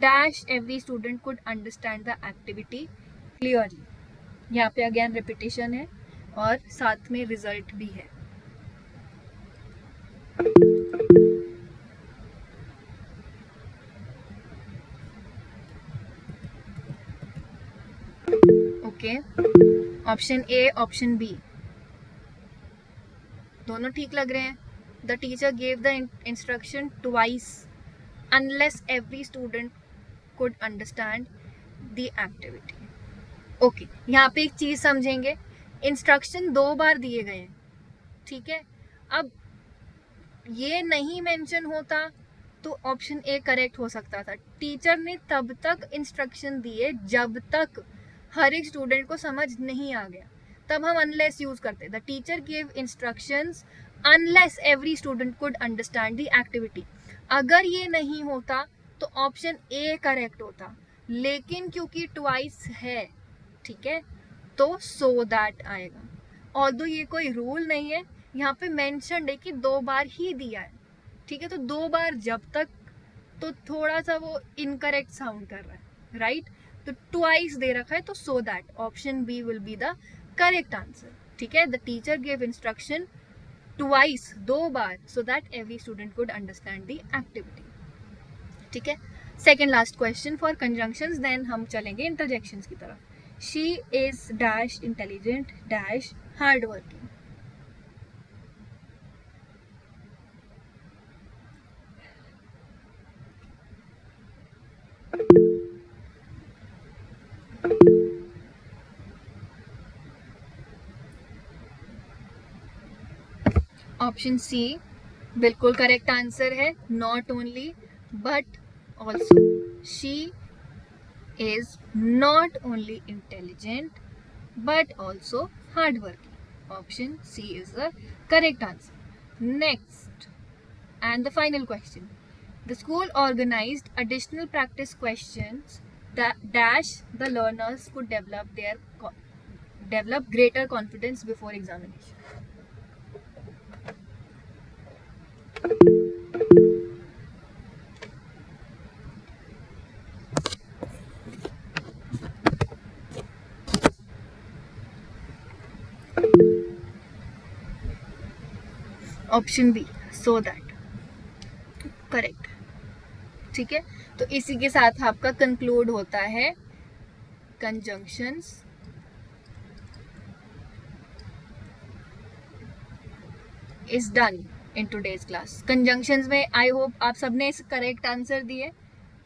dash every student could understand the activity clearly. यहाँ पे अगेन रिपीटेशन है और साथ में रिजल्ट भी है। Okay, option B option B दोनों ठीक लग रहे हैं। The teacher gave the instruction twice unless every student could understand the activity. Okay, यहाँ पे एक चीज समझेंगे, इंस्ट्रक्शन 2 बार दिए गए हैं, ठीक है। अब ये नहीं मेंशन होता तो ऑप्शन ए करेक्ट हो सकता था। टीचर ने तब तक इंस्ट्रक्शन दिए जब तक हर एक स्टूडेंट को समझ नहीं आ गया, तब हम अनलेस यूज करते। The teacher give instructions unless every student could understand the activity. अगर ये नहीं होता तो ऑप्शन ए करेक्ट होता, लेकिन क्योंकि ट्वाइस है, ठीक है, तो सो दैट आएगा। ऑल्दो ये कोई रूल नहीं है, यहाँ पे मेंशन है कि 2 बार ही दिया है, ठीक है। तो 2 बार जब तक तो थोड़ा सा वो इनकरेक्ट साउंड कर रहा है, राइट। तो ट्वाइस दे रखा है तो so that option B will be the correct answer, ठीक है। The teacher give instruction twice 2 बार so that every student could understand the activity, ठीक है। Second last question for conjunctions, then हम चलेंगे इंटरजेक्शंस की तरफ। She is dash intelligent dash hard working. Option C बिल्कुल करेक्ट आंसर है। Not only but also, she is not only intelligent but also hard working. Option C is the correct answer. Next and the final question, the school organised additional practice questions that dash the learners could develop greater confidence before examination. Option B so that correct, ठीक है। तो इसी के साथ आपका कंक्लूड होता है conjunctions is done in today's class. Conjunctions में आई होप आप सबने करेक्ट आंसर दिए।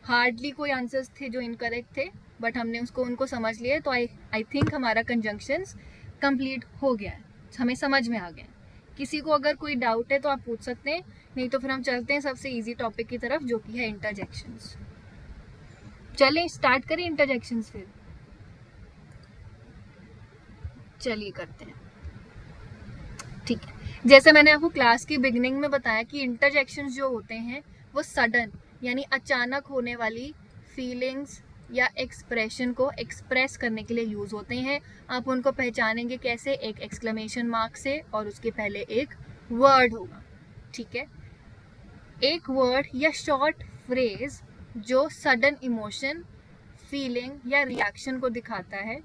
हार्डली कोई आंसर्स थे जो इनकरेक्ट थे, बट हमने उनको समझ लिया। तो आई थिंक हमारा कंजंक्शंस कंप्लीट हो गया है, हमें समझ में आ गया। किसी को अगर कोई डाउट है तो आप पूछ सकते हैं, नहीं तो फिर हम चलते हैं सबसे इजी टॉपिक की तरफ जो कि है इंटरजेक्शंस। चलें स्टार्ट करें इंटरजेक्शंस फिर। चलिए करते हैं, ठीक है। जैसे मैंने आपको क्लास की बिगिनिंग में बताया कि इंटरजेक्शंस जो होते हैं वो सडन यानी अचानक होने वाली फीलिंग्स या एक्सप्रेशन को एक्सप्रेस करने के लिए यूज होते हैं। आप उनको पहचानेंगे कैसे? एक एक्सक्लेमेशन मार्क से और उसके पहले एक वर्ड होगा, ठीक है। एक वर्ड या शॉर्ट फ्रेज जो सडन इमोशन, फीलिंग या रिएक्शन को दिखाता है।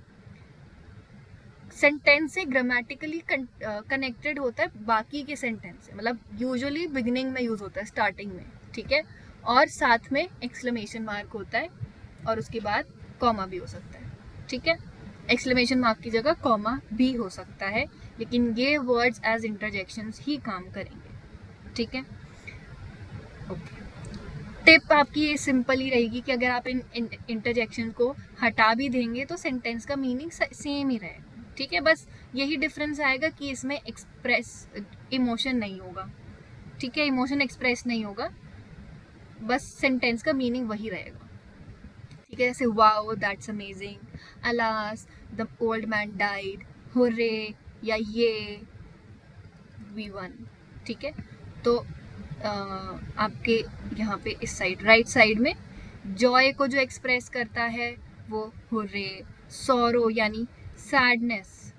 सेंटेंस से ग्रामेटिकली कनेक्टेड होता है बाकी के सेंटेंस से, मतलब यूजुअली बिगिनिंग में यूज होता है, स्टार्टिंग में, ठीक है। और साथ में एक्सक्लेमेशन मार्क होता है और उसके बाद कॉमा भी हो सकता है, ठीक है। एक्सक्लेमेशन मार्क की जगह कॉमा भी हो सकता है, लेकिन ये वर्ड्स एज इंटरजेक्शंस ही काम करेंगे, ठीक है। ओके, टिप आपकी ये सिंपल ही रहेगी कि अगर आप इन इंटरजेक्शन को हटा भी देंगे तो सेंटेंस का मीनिंग सेम ही रहेगा, ठीक है। बस यही डिफरेंस आएगा कि इसमें एक्सप्रेस इमोशन नहीं होगा, ठीक है, इमोशन एक्सप्रेस नहीं होगा, बस सेंटेंस का मीनिंग वही रहेगा, ठीक है। जैसे wow that's amazing, alas the old man died, hurray या ये वी वन, ठीक है। तो आपके यहाँ पे इस साइड राइट साइड में जॉय को जो एक्सप्रेस करता है वो हुर्रे, सॉरो यानी सैडनेस,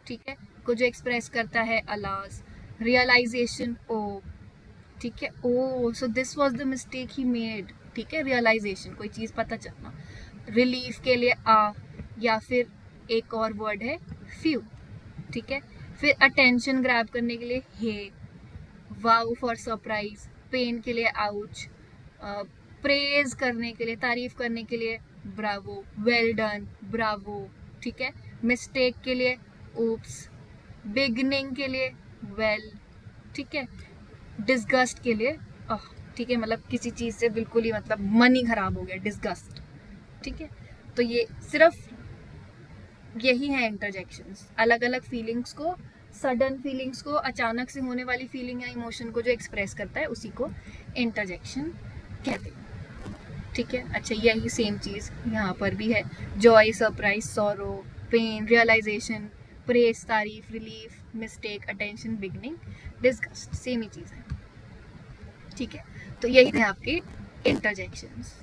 ठीक है, को जो एक्सप्रेस करता है अलास, रियलाइजेशन ओ, ठीक है, oh so this was the mistake he made, ठीक है, रियलाइजेशन कोई चीज़ पता चलना, रिलीफ के लिए आ, या फिर एक और वर्ड है फ्यू, ठीक है, फिर अटेंशन ग्रैब करने के लिए हे, वाउ फॉर सरप्राइज, पेन के लिए आउच, प्रेज करने के लिए, तारीफ करने के लिए ब्रावो, वेल डन, ब्रावो, ठीक है, मिस्टेक के लिए oops, बिगनिंग के लिए वेल, ठीक है, डिस्गस्ट के लिए ठीक है, मतलब किसी चीज़ से बिल्कुल ही मतलब मन ही खराब हो गया, डिस्गस्ट, ठीक है। तो ये सिर्फ यही है इंटरजेक्शंस, अलग अलग फीलिंग्स को, सडन फीलिंग्स को, अचानक से होने वाली फीलिंग या इमोशन को जो एक्सप्रेस करता है उसी को इंटरजेक्शन कहते हैं, ठीक है। अच्छा, यही सेम चीज़ यहाँ पर भी है, joy, surprise, sorrow, pain, realisation, praise, तारीफ, relief, mistake, attention, beginning, disgust, same ही चीज़ है, ठीक है। तो यही थे आपके इंटरजेक्शंस,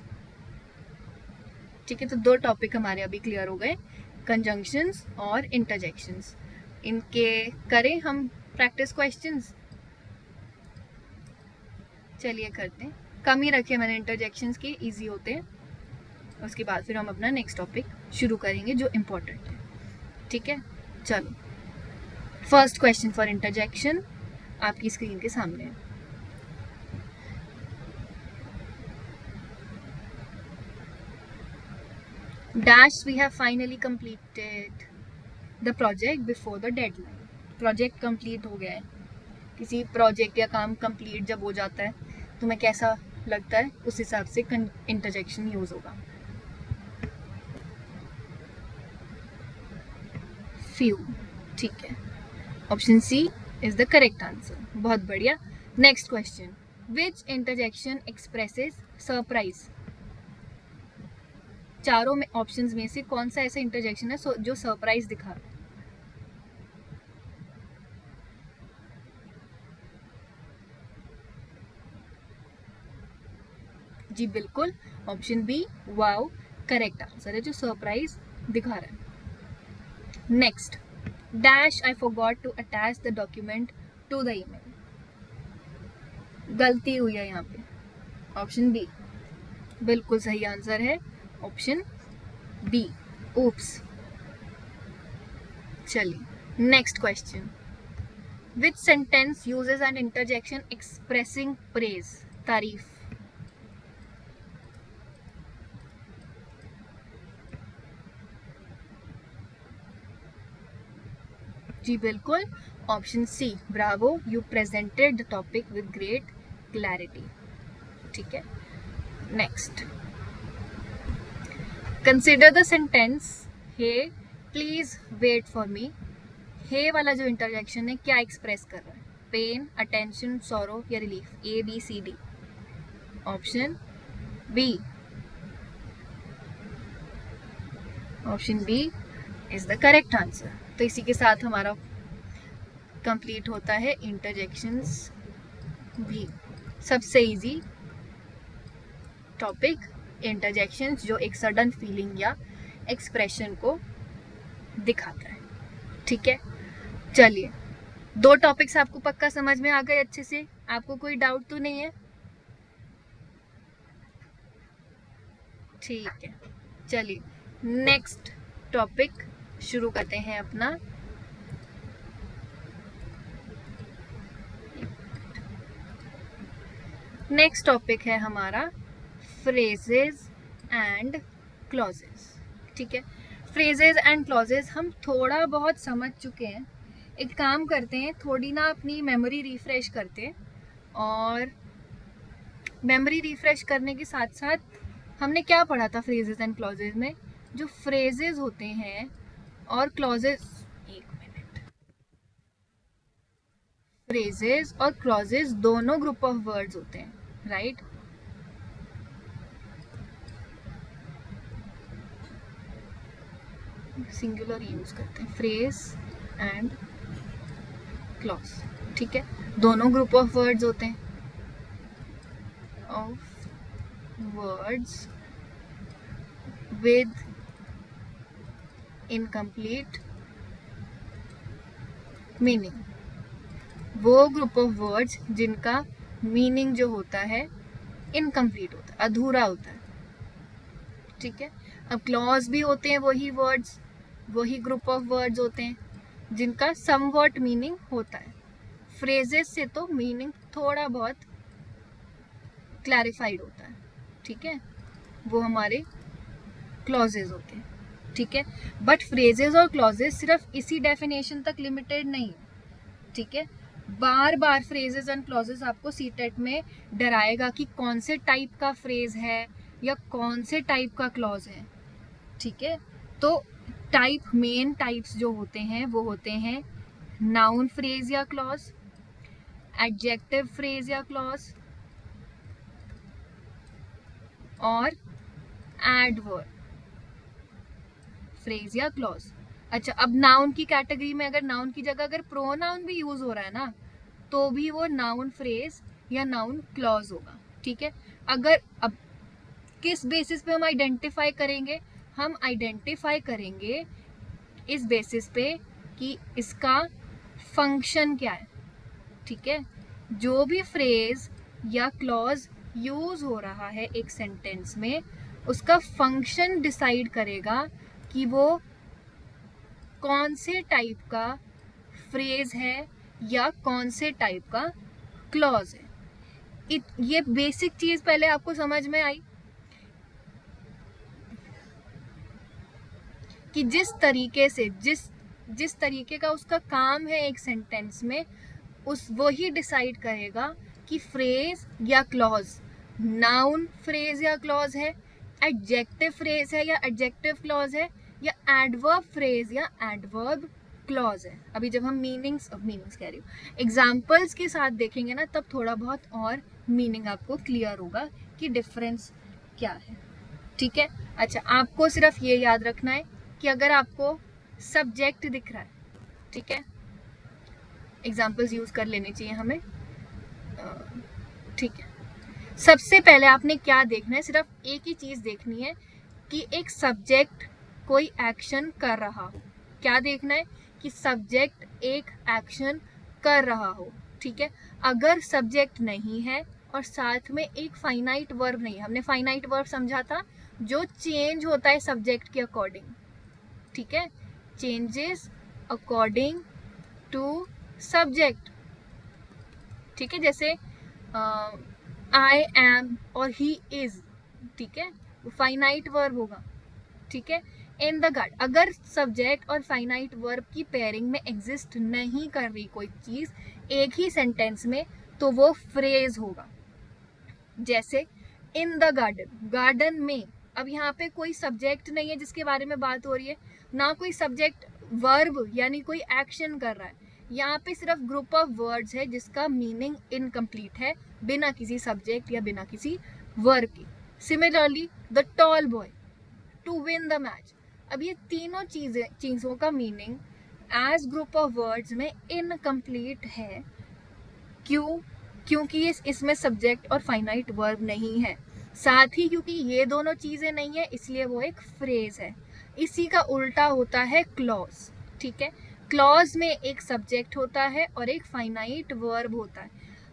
ठीक है। तो दो टॉपिक हमारे अभी क्लियर हो गए, कंजंक्शंस और इंटरजेक्शंस। इनके करें हम प्रैक्टिस क्वेश्चंस, चलिए करते हैं, कम ही रखे मैंने इंटरजेक्शंस के, इजी होते हैं, उसके बाद फिर हम अपना नेक्स्ट टॉपिक शुरू करेंगे जो इम्पोर्टेंट है, ठीक है। चलो, फर्स्ट क्वेश्चन फॉर इंटरजेक्शन आपकी स्क्रीन के सामने है। Dash, we have finally completed the project before the deadline. Project complete हो गया है, किसी प्रोजेक्ट या काम कंप्लीट जब हो जाता है तुम्हें कैसा लगता है, उस हिसाब से इंटरजेक्शन यूज होगा। फ्यू, ठीक है, option C is the correct answer, बहुत बढ़िया। Next question, which interjection expresses surprise? चारों में ऑप्शंस में से कौन सा ऐसा इंटरजेक्शन है जो सरप्राइज दिखा रहा है? जी बिल्कुल, option B wow correct answer है, जो सरप्राइज दिखा रहा है। Next, dash I forgot to attach the document to the email, गलती हुई है यहाँ पे, ऑप्शन बी बिल्कुल सही आंसर है, ऑप्शन बी oops। चलिए next question, which sentence uses an interjection expressing praise, तारीफ? जी बिल्कुल, option C bravo, you presented the topic with great clarity, ठीक है। Next, consider the sentence hey please wait for me, hey वाला जो इंटरजेक्शन है क्या एक्सप्रेस कर रहा है, पेन, अटेंशन, सॉरो या relief? A B C D, option B, option B is the correct answer. तो इसी के साथ हमारा कंप्लीट होता है इंटरजेक्शंस भी, सबसे इजी टॉपिक इंटरजेक्शंस, जो एक सडन फीलिंग या एक्सप्रेशन को दिखाता है, ठीक है। चलिए, दो टॉपिक्स आपको पक्का समझ में आ गए अच्छे से, आपको कोई डाउट तो नहीं है? ठीक है, चलिए नेक्स्ट टॉपिक शुरू करते हैं अपना। नेक्स्ट टॉपिक है हमारा फ्रेजेस एंड क्लॉजेस, ठीक है। फ्रेजेस एंड क्लॉजेस हम थोड़ा बहुत समझ चुके हैं, एक काम करते हैं, थोड़ी ना अपनी मेमोरी रिफ्रेश करते हैं, और मेमोरी रिफ्रेश करने के साथ साथ हमने क्या पढ़ा था फ्रेजेस एंड क्लॉजेस में? जो फ्रेजेस होते हैं और क्लॉजेस, एक मिनट, फ्रेजेस और क्लॉजेस दोनों ग्रुप ऑफ वर्ड्स होते हैं, राइट? सिंगुलर यूज करते हैं, फ्रेज एंड क्लॉज, ठीक है, दोनों ग्रुप ऑफ वर्ड्स होते हैं। of words with incomplete meaning, वो ग्रुप ऑफ वर्ड्स जिनका मीनिंग जो होता है इनकम्प्लीट होता है, अधूरा होता है, ठीक है। अब क्लॉज भी होते हैं वही वर्ड्स, वही ग्रुप ऑफ वर्ड्स होते हैं जिनका समवॉट मीनिंग होता है। फ्रेजेस से तो मीनिंग थोड़ा बहुत क्लैरिफाइड होता है, ठीक है, वो हमारे क्लॉजेज होते हैं, ठीक है। बट फ्रेजेस और क्लॉजेज सिर्फ इसी डेफिनेशन तक लिमिटेड नहीं, ठीक है। बार बार फ्रेजेस एंड क्लॉजेस आपको सीटेट में डराएगा कि कौन से टाइप का फ्रेज है या कौन से टाइप का क्लॉज है, ठीक है। तो टाइप, मेन टाइप्स जो होते हैं वो होते हैं नाउन फ्रेज या क्लॉज, एडजेक्टिव फ्रेज या क्लॉज और एडवर्ब फ्रेज या क्लॉज। अच्छा, अब नाउन की कैटेगरी में अगर नाउन की जगह अगर प्रोनाउन भी यूज हो रहा है ना, तो भी वो नाउन फ्रेज या नाउन क्लॉज होगा, ठीक है। अगर अब किस बेसिस पे हम आइडेंटिफाई करेंगे, हम आइडेंटिफाई करेंगे इस बेसिस पे कि इसका फंक्शन क्या है, ठीक है। जो भी फ्रेज या क्लॉज यूज हो रहा है एक सेंटेंस में, उसका फंक्शन डिसाइड करेगा कि वो कौन से टाइप का फ्रेज है या कौन से टाइप का क्लॉज है। ये बेसिक चीज पहले आपको समझ में आई कि जिस तरीके से जिस तरीके का उसका काम है एक सेंटेंस में, उस वही डिसाइड करेगा कि फ्रेज या क्लॉज नाउन फ्रेज या क्लॉज है, एडजेक्टिव फ्रेज है या एडजेक्टिव क्लॉज है, या एडवर्ब फ्रेज या एडवर्ब क्लॉज है। अभी जब हम मीनिंग्स कह रही हूँ, एग्जाम्पल्स के साथ देखेंगे ना, तब थोड़ा बहुत और मीनिंग आपको क्लियर होगा कि डिफरेंस क्या है, ठीक है। अच्छा, आपको सिर्फ ये याद रखना है कि अगर आपको सब्जेक्ट दिख रहा है, ठीक है, एग्जाम्पल्स यूज कर लेने चाहिए हमें, ठीक है। सबसे पहले आपने क्या देखना है, सिर्फ एक ही चीज देखनी है कि एक सब्जेक्ट कोई एक्शन कर रहा हो। क्या देखना है कि सब्जेक्ट एक एक्शन कर रहा हो, ठीक है। अगर सब्जेक्ट नहीं है और साथ में एक फाइनाइट वर्ब नहीं, हमने फाइनाइट वर्ब समझा था जो चेंज होता है सब्जेक्ट के अकॉर्डिंग, ठीक है, चेंजेस अकॉर्डिंग टू सब्जेक्ट, ठीक है। जैसे आई एम और ही इज, ठीक है, वो फाइनाइट वर्ब होगा, ठीक है। इन द गार्ड, अगर सब्जेक्ट और फाइनाइट वर्ब की पेयरिंग में एग्जिस्ट नहीं कर रही कोई चीज एक ही सेंटेंस में, तो वो फ्रेज होगा। जैसे इन द गार्डन, गार्डन में, अब यहाँ पे कोई सब्जेक्ट नहीं है जिसके बारे में बात हो रही है, ना कोई सब्जेक्ट वर्ब यानी कोई एक्शन कर रहा है, यहाँ पे सिर्फ ग्रुप ऑफ वर्ड्स है जिसका मीनिंग इनकम्प्लीट है, बिना किसी सब्जेक्ट या बिना किसी वर्ब की। Similarly the tall boy, to win the match, अब ये तीनों चीजों का meaning as group of words में इनकम्प्लीट है। क्यों? क्योंकि इसमें सब्जेक्ट और फाइनाइट वर्ब नहीं है, साथ ही क्योंकि ये दोनों चीजें नहीं है इसलिए वो एक फ्रेज है। इसी का उल्टा होता है क्लॉज, ठीक है। क्लॉज में एक सब्जेक्ट होता है और एक फाइनाइट वर्ब होता है।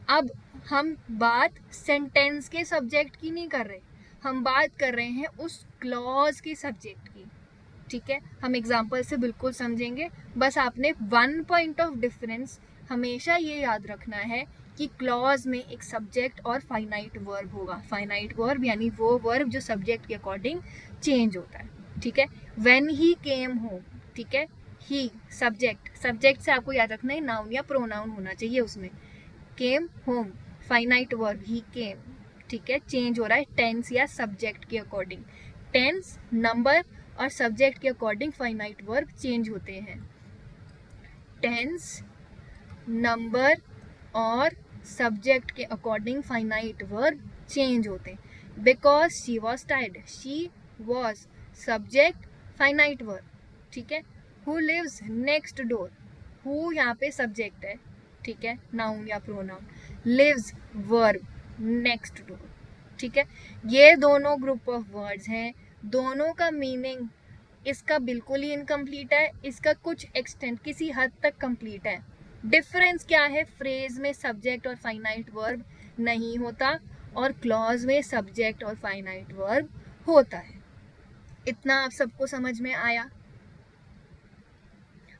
अब हम बात सेंटेंस के सब्जेक्ट की नहीं कर रहे, हम बात कर रहे हैं उस क्लॉज के सब्जेक्ट की, ठीक है। हम एग्जाम्पल से बिल्कुल समझेंगे, बस आपने वन पॉइंट ऑफ डिफरेंस हमेशा ये याद रखना है कि क्लॉज में एक सब्जेक्ट और फाइनाइट वर्ब होगा। फाइनाइट वर्ब यानी वो वर्ब जो सब्जेक्ट के अकॉर्डिंग चेंज होता है, ठीक है। व्हेन ही केम होम, ठीक है, ही सब्जेक्ट, सब्जेक्ट से आपको याद रखना है नाउन या प्रोनाउन होना चाहिए उसमें। केम होम फाइनाइट वर्ब, ही केम, ठीक है, चेंज हो रहा है टेंस या सब्जेक्ट के अकॉर्डिंग। टेंस, नंबर और सब्जेक्ट के अकॉर्डिंग फाइनाइट वर्ब चेंज होते हैं। टेंस, नंबर और सब्जेक्ट के अकॉर्डिंग फाइनाइट वर्ब चेंज होते हैं। Because she was tired, she was subject finite verb, ठीक है। Who lives next door, who यहाँ पे सब्जेक्ट है, ठीक है, नाउन या pronoun, lives verb, next door, ठीक है, ये दोनों ग्रुप ऑफ वर्ड्स हैं, दोनों का मीनिंग इसका बिल्कुल ही इनकम्प्लीट है, इसका कुछ एक्सटेंट किसी हद तक कंप्लीट है। डिफरेंस क्या है, फ्रेज में सब्जेक्ट और फाइनाइट वर्ब नहीं होता और क्लॉज में सब्जेक्ट और फाइनाइट वर्ब होता है। इतना आप सबको समझ में आया?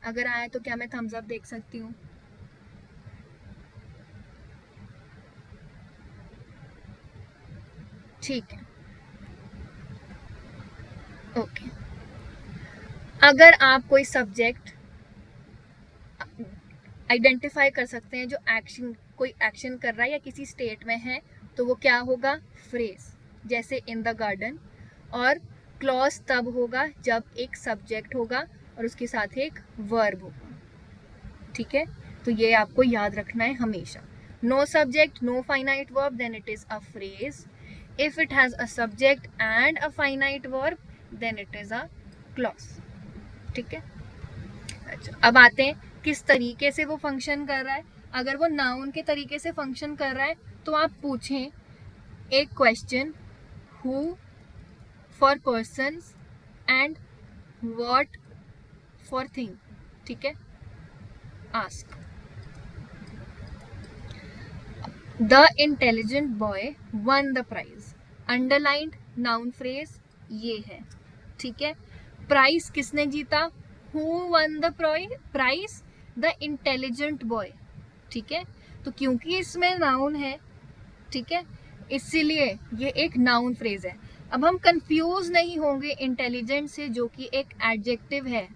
अगर आया तो क्या मैं थम्स अप देख सकती हूँ? ठीक है, ओके। अगर आप कोई सब्जेक्ट आइडेंटिफाई कर सकते हैं जो एक्शन, कोई एक्शन कर रहा है या किसी स्टेट में है, तो वो क्या होगा, फ्रेज, जैसे इन द गार्डन। और क्लॉज तब होगा जब एक सब्जेक्ट होगा और उसके साथ एक वर्ब होगा। ठीक है, तो ये आपको याद रखना है हमेशा। No subject no finite verb then it is a phrase. If it has a subject and a finite verb then it is a clause. ठीक है, अच्छा अब आते हैं किस तरीके से वो फंक्शन कर रहा है। अगर वो नाउन के तरीके से फंक्शन कर रहा है तो आप पूछें एक question, who for persons and what for thing. ठीक है, ask the intelligent boy won the prize. Underlined noun phrase ये है। ठीक है, प्राइज किसने जीता, who won the prize, the intelligent boy. ठीक है, तो क्योंकि इसमें नाउन है, ठीक है, इसीलिए ये एक नाउन फ्रेज है। अब हम कंफ्यूज नहीं होंगे इंटेलिजेंट से, जो कि एक एडजेक्टिव है।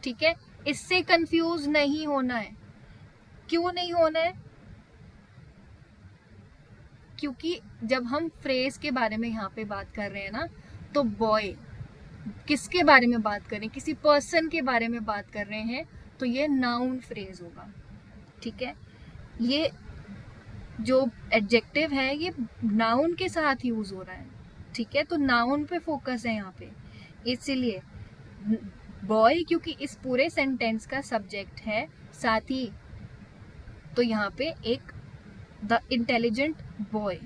ठीक है, इससे कंफ्यूज नहीं होना है। क्यों नहीं होना है, क्योंकि जब हम फ्रेज के बारे में यहाँ पे बात कर रहे हैं ना, तो बॉय किसके बारे में बात कर रहे हैं, किसी पर्सन के बारे में बात कर रहे हैं, तो ये नाउन फ्रेज होगा। ठीक है, ये जो एडजेक्टिव है ये नाउन के साथ यूज हो रहा है। ठीक है, तो नाउन पे फोकस है यहाँ पे, इसीलिए बॉय क्योंकि इस पूरे सेंटेंस का सब्जेक्ट है, साथ ही तो यहाँ पे एक द इंटेलिजेंट बॉय।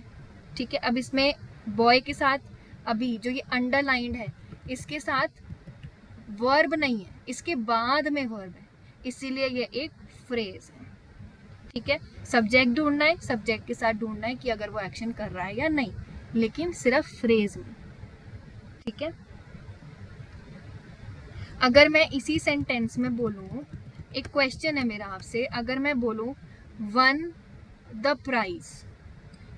ठीक है, अब इसमें बॉय के साथ अभी जो ये अंडरलाइंड है इसके साथ वर्ब नहीं है, इसके बाद में वर्ब है, इसीलिए ये एक फ्रेज है। ठीक है, सब्जेक्ट ढूंढना है, सब्जेक्ट के साथ ढूंढना है कि अगर वो एक्शन कर रहा है या नहीं, लेकिन सिर्फ फ्रेज में। ठीक है, अगर मैं इसी सेंटेंस में बोलूं, एक क्वेश्चन है मेरा आपसे, अगर मैं बोलूं वन द प्राइज,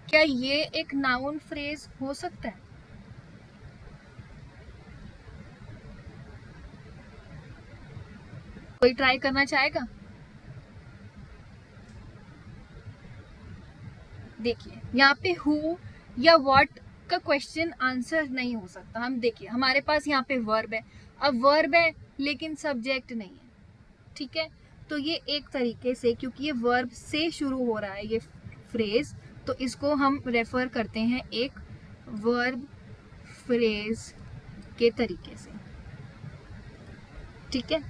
क्या ये एक नाउन फ्रेज हो सकता है? कोई ट्राई करना चाहेगा? देखिए यहाँ पे हु या व्हाट का क्वेश्चन आंसर नहीं हो सकता। हम देखिए हमारे पास यहाँ पे वर्ब है, अब वर्ब है लेकिन सब्जेक्ट नहीं है। ठीक है, तो ये एक तरीके से, क्योंकि ये वर्ब से शुरू हो रहा है ये फ्रेज, तो इसको हम रेफर करते हैं एक वर्ब फ्रेज के तरीके से। ठीक है,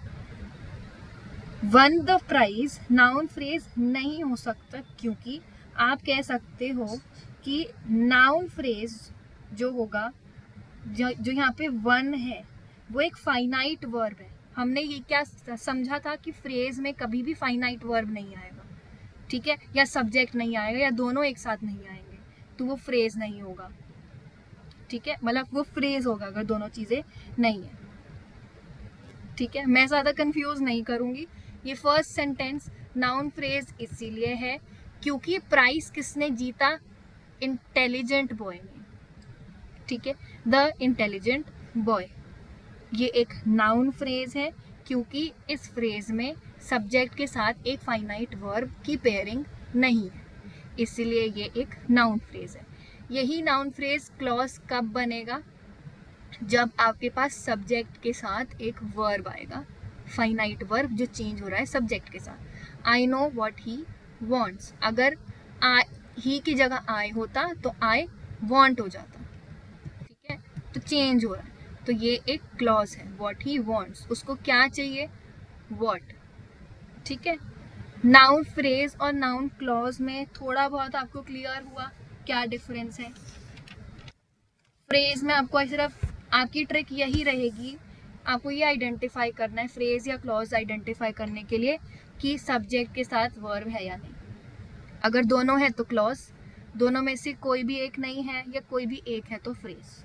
won the prize noun phrase नहीं हो सकता, क्योंकि आप कह सकते हो कि नाउन फ्रेज जो होगा, जो यहाँ पे वन है, वो एक फाइनाइट वर्ब है। हमने ये क्या समझा था कि फ्रेज में कभी भी फाइनाइट वर्ब नहीं आएगा। ठीक है, या सब्जेक्ट नहीं आएगा, या दोनों एक साथ नहीं आएंगे, तो वो फ्रेज नहीं होगा। ठीक है, मतलब वो फ्रेज होगा अगर दोनों चीजें नहीं है। ठीक है, मैं ज्यादा कंफ्यूज नहीं करूंगी। ये फर्स्ट सेंटेंस नाउन फ्रेज इसीलिए है क्योंकि प्राइज किसने जीता, इंटेलिजेंट बॉय ने। ठीक है, द इंटेलिजेंट बॉय, ये एक नाउन फ्रेज है क्योंकि इस फ्रेज में सब्जेक्ट के साथ एक फाइनाइट वर्ब की पेयरिंग नहीं है, इसीलिए ये एक नाउन फ्रेज है। यही नाउन फ्रेज क्लॉज कब बनेगा, जब आपके पास सब्जेक्ट के साथ एक वर्ब आएगा, फाइनाइट वर्ब जो चेंज हो रहा है सब्जेक्ट के साथ। I know what he wants, अगर ही की जगह आई होता तो आई वॉन्ट हो जाता। ठीक है, तो चेंज हो रहा है, तो ये एक क्लॉज है। व्हाट ही वॉन्ट्स, उसको क्या चाहिए, व्हाट। ठीक है, नाउन फ्रेज और नाउन क्लॉज में थोड़ा बहुत आपको क्लियर हुआ? क्या डिफरेंस है। फ्रेज में आपको सिर्फ आपकी ट्रिक यही रहेगी, आपको ये आइडेंटिफाई करना है फ्रेज या क्लॉज आइडेंटिफाई करने के लिए कि सब्जेक्ट के साथ वर्ब है या नहीं। अगर दोनों है तो क्लॉज, दोनों में से कोई भी एक नहीं है या कोई भी एक है तो फ्रेज।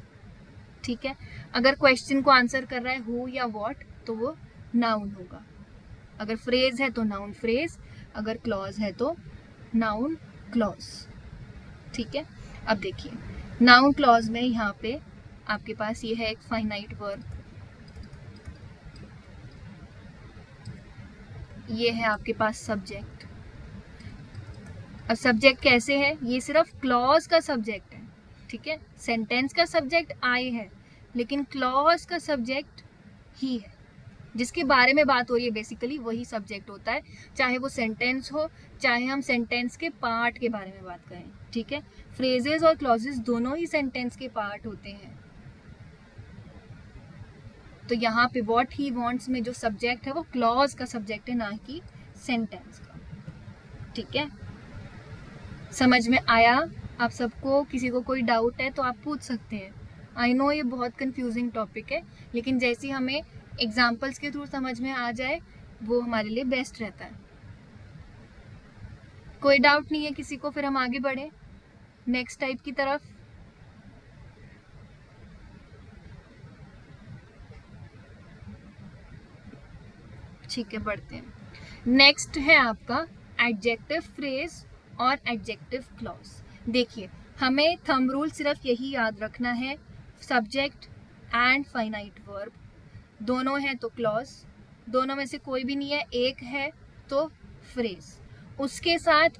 ठीक है, अगर क्वेश्चन को आंसर कर रहा है हु या व्हाट तो वो नाउन होगा। अगर फ्रेज है तो नाउन फ्रेज, अगर क्लॉज है तो नाउन क्लॉज। ठीक है, अब देखिए नाउन क्लॉज में यहाँ पे आपके पास ये है एक फाइनाइट वर्ब, ये है आपके पास सब्जेक्ट। अब सब्जेक्ट कैसे है, ये सिर्फ क्लॉज का सब्जेक्ट है। ठीक है, सेंटेंस का सब्जेक्ट आई है लेकिन क्लॉज का सब्जेक्ट ही है, जिसके बारे में बात हो रही है बेसिकली वही सब्जेक्ट होता है, चाहे वो सेंटेंस हो चाहे हम सेंटेंस के पार्ट के बारे में बात करें। ठीक है, फ्रेजेस और क्लॉजेस दोनों ही सेंटेंस के पार्ट होते हैं। तो यहाँ पे व्हाट ही वांट्स में जो सब्जेक्ट है वो क्लॉज का सब्जेक्ट है, ना कि सेंटेंस का। ठीक है, समझ में आया आप सबको? किसी को कोई डाउट है तो आप पूछ सकते हैं। आई नो ये बहुत कंफ्यूजिंग टॉपिक है, लेकिन जैसे हमें एग्जाम्पल्स के थ्रू समझ में आ जाए वो हमारे लिए बेस्ट रहता है। कोई डाउट नहीं है किसी को? फिर हम आगे बढ़े नेक्स्ट टाइप की तरफ। ठीक है, बढ़ते हैं। नेक्स्ट है आपका एडजेक्टिव फ्रेज और एडजेक्टिव क्लॉज। देखिए हमें थंब रूल सिर्फ यही याद रखना है, सब्जेक्ट एंड फाइनाइट वर्ब दोनों हैं तो क्लॉज, दोनों में से कोई भी नहीं है एक है तो फ्रेज। उसके साथ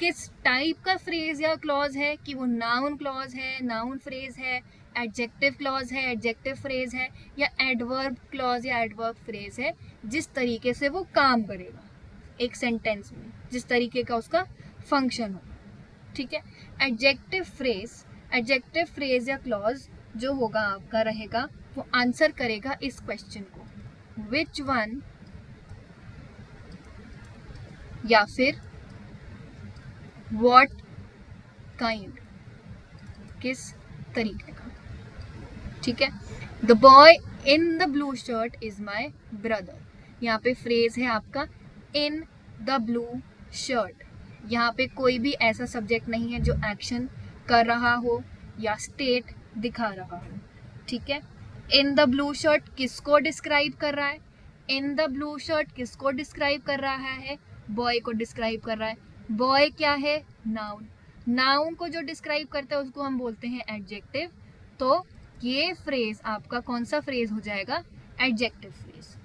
किस टाइप का फ्रेज या क्लॉज है कि वो नाउन क्लॉज है, नाउन फ्रेज है, एडजेक्टिव क्लॉज है, एडजेक्टिव फ्रेज है, या एडवर्ब क्लॉज या एडवर्ब फ्रेज है, जिस तरीके से वो काम करेगा एक सेंटेंस में, जिस तरीके का उसका फंक्शन हो। ठीक है, एडजेक्टिव फ्रेज या क्लॉज जो होगा आपका रहेगा वो आंसर करेगा इस क्वेश्चन को, विच वन, या फिर व्हाट काइंड, किस तरीके का। ठीक है, the boy in the blue shirt is my brother. यहाँ पे फ्रेज है आपका इन द ब्लू शर्ट। यहाँ पे कोई भी ऐसा सब्जेक्ट नहीं है जो एक्शन कर रहा हो या स्टेट दिखा रहा हो। ठीक है, इन द ब्लू शर्ट किसको डिस्क्राइब कर रहा है? इन द ब्लू शर्ट किसको डिस्क्राइब कर रहा है? बॉय को डिस्क्राइब कर रहा है। बॉय क्या है? नाउन। नाउन को जो डिस्क्राइब करता है उसको हम बोलते हैं एडजेक्टिव। तो ये फ्रेज आपका कौन सा फ्रेज हो जाएगा? Adjective phrase.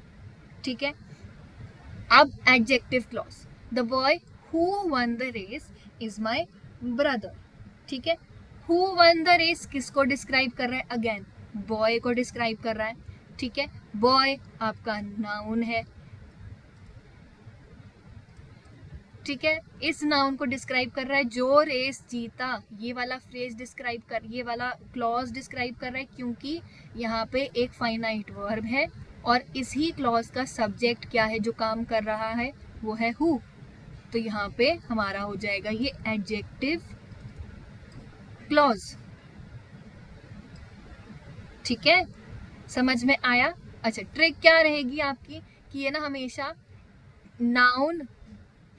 ठीक है, अब adjective clause, the boy who won the race is my brother. ठीक है, हु वन द रेस किसको डिस्क्राइब कर रहा है? अगेन बॉय को डिस्क्राइब कर रहा है। ठीक है, बॉय आपका नाउन है। ठीक है, इस नाउन को डिस्क्राइब कर रहा है जो रेस जीता। ये वाला फ्रेज डिस्क्राइब कर, ये वाला क्लॉज डिस्क्राइब कर रहा है क्योंकि यहाँ पे एक फाइनाइट वर्ब है और इसी क्लॉज का सब्जेक्ट क्या है जो काम कर रहा है? वो है हु। तो यहाँ पे हमारा हो जाएगा ये एडजेक्टिव क्लॉज। ठीक है, समझ में आया? अच्छा, ट्रिक क्या रहेगी आपकी कि ये ना हमेशा नाउन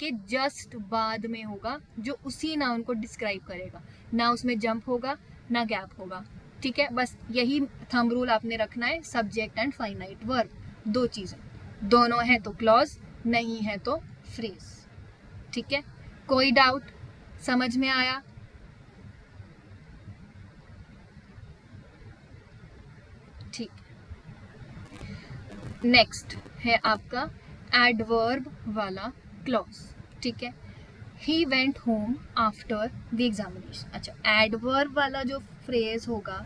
के जस्ट बाद में होगा जो उसी नाउन को डिस्क्राइब करेगा, ना उसमें जंप होगा ना गैप होगा। ठीक है, बस यही थंब रूल आपने रखना है, सब्जेक्ट एंड फाइनाइट वर्ब दो चीजें, दोनों है तो क्लॉज, नहीं है तो फ्रेज। ठीक है, कोई डाउट? समझ में आया? ठीक, नेक्स्ट है आपका एडवर्ब वाला क्लॉज। ठीक है, he went home after the examination. अच्छा, एडवर्ब वाला जो फ्रेज होगा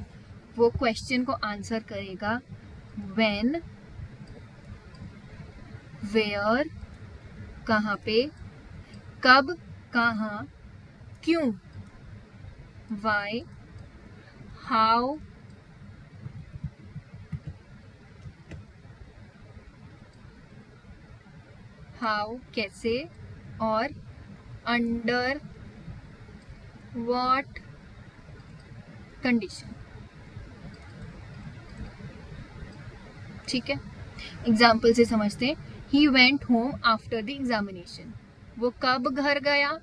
वो क्वेश्चन को आंसर करेगा व्हेन, वेयर कहाँ पे, कब कहाँ, क्यों, वाई, हाउ, हाउ कैसे, और अंडर व्हाट कंडीशन, ठीक है। एग्जाम्पल से समझते हैं। He went home after the examination, वो कब घर गया,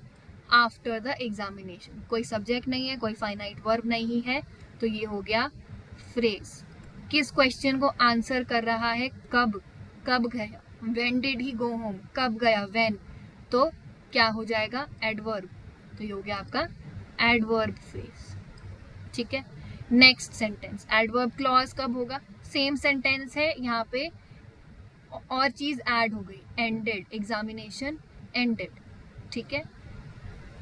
आफ्टर द एग्जामिनेशन। कोई सब्जेक्ट नहीं है, कोई फाइनाइट वर्ब नहीं है, तो ये हो गया फ्रेज। किस क्वेश्चन को आंसर कर रहा है, कब, कब गया। When did he go home, कब गया, व्हेन, तो क्या हो जाएगा, एडवर्ब। तो ये हो गया आपका एडवर्ब फ्रेज, ठीक है। नेक्स्ट सेंटेंस, एडवर्ब क्लॉज कब होगा, सेम सेंटेंस है, यहाँ पे और चीज ऐड हो गई, एंडेड, एग्जामिनेशन एंडेड, ठीक है।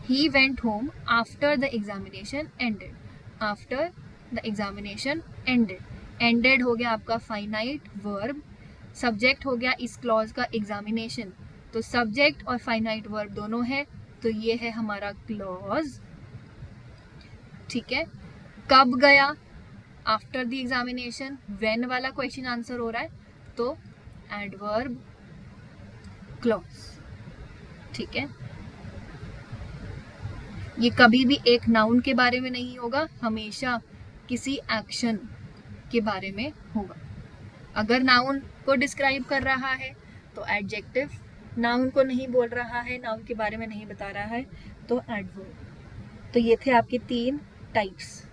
He went home after the examination ended, after the examination ended. Ended हो गया आपका फाइनाइट वर्ब, सब्जेक्ट हो गया इस क्लॉज का एग्जामिनेशन, तो सब्जेक्ट और फाइनाइट वर्ब दोनों है, तो ये है हमारा क्लॉज, ठीक है। कब गया, आफ्टर द एग्जामिनेशन, व्हेन वाला क्वेश्चन आंसर हो रहा है, तो एडवर्ब क्लॉज, ठीक है। ये कभी भी एक नाउन के बारे में नहीं होगा, हमेशा किसी एक्शन के बारे में होगा। अगर नाउन को डिस्क्राइब कर रहा है तो एडजेक्टिव, नाउन को नहीं बोल रहा है, नाउन के बारे में नहीं बता रहा है, तो एडवर्ब। तो ये थे आपके 3 टाइप्स,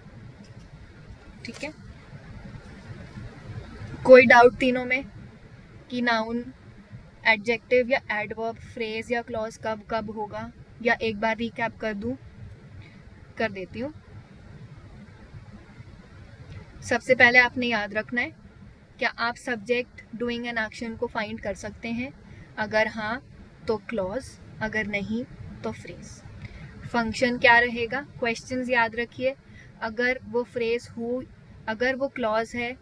ठीक है। कोई डाउट तीनों में कि नाउन, एडजेक्टिव या एडवर्ब, फ्रेज या क्लॉज कब कब होगा, या एक बार रिकैप कर दूं, कर देती हूँ। सबसे पहले आपने याद रखना है, क्या आप सब्जेक्ट, डूइंग एन एक्शन को फाइंड कर सकते हैं, अगर हाँ तो क्लॉज, अगर नहीं तो फ्रेज। फंक्शन क्या रहेगा, क्वेश्चंस याद रखिए, अगर वो फ्रेज हु, अगर वो क्लॉज है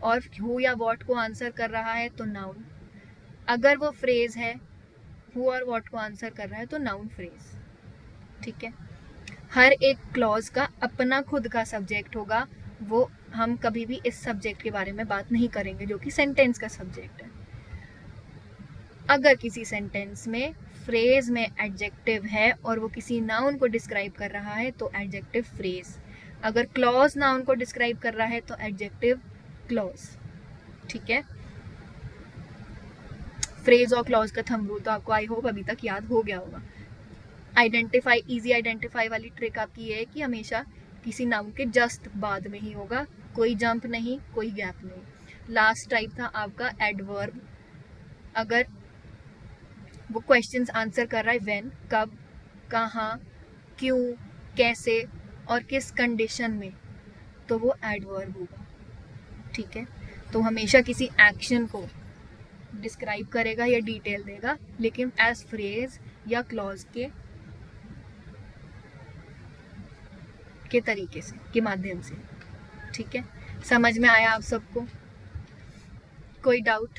और हु या व्हाट को आंसर कर रहा है तो नाउन, अगर वो फ्रेज है हु और व्हाट को आंसर कर रहा है तो नाउन फ्रेज, ठीक है। हर एक क्लॉज का अपना खुद का सब्जेक्ट होगा, वो हम कभी भी इस सब्जेक्ट के बारे में बात नहीं करेंगे जो कि सेंटेंस का सब्जेक्ट है। अगर किसी सेंटेंस में फ्रेज में एडजेक्टिव है और वो किसी नाउन को डिस्क्राइब कर रहा है तो एडजेक्टिव फ्रेज, अगर क्लॉज नाउन को डिस्क्राइब कर रहा है तो एडजेक्टिव क्लॉज, ठीक है। फ्रेज और क्लॉज का थंब रूल तो आपको आई होप अभी तक याद हो गया होगा। आइडेंटिफाई, इजी आइडेंटिफाई वाली ट्रिक आपकी ये है कि हमेशा किसी नाउन के जस्ट बाद में ही होगा, कोई जंप नहीं, कोई गैप नहीं। लास्ट टाइप था आपका एडवर्ब, अगर वो क्वेश्चंस आंसर कर रहा है व्हेन, कब, कहाँ, क्यों, कैसे और किस कंडीशन में, तो वो एडवर्ब होगा, ठीक है। तो हमेशा किसी एक्शन को डिस्क्राइब करेगा या डिटेल देगा, लेकिन एज फ्रेज या क्लॉज के तरीके से, के माध्यम से, ठीक है। समझ में आया आप सबको, कोई डाउट।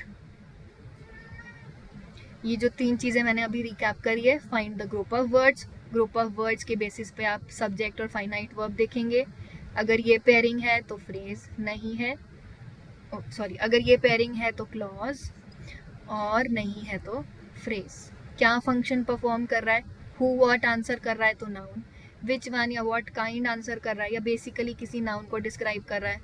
ये जो 3 चीजें मैंने अभी रिकैप करी है, find the group of words, group of words के बेसिस पे आप सब्जेक्ट और फाइनाइट वर्ब देखेंगे, अगर ये पेयरिंग है तो फ्रेज, नहीं है, सॉरी, अगर ये पेयरिंग है तो क्लॉज, और नहीं है तो फ्रेज। क्या फंक्शन परफॉर्म कर रहा है, हु व्हाट आंसर कर रहा है तो नाउन, विच वन या व्हाट काइंड आंसर कर रहा है या बेसिकली किसी नाउन को डिस्क्राइब कर रहा है।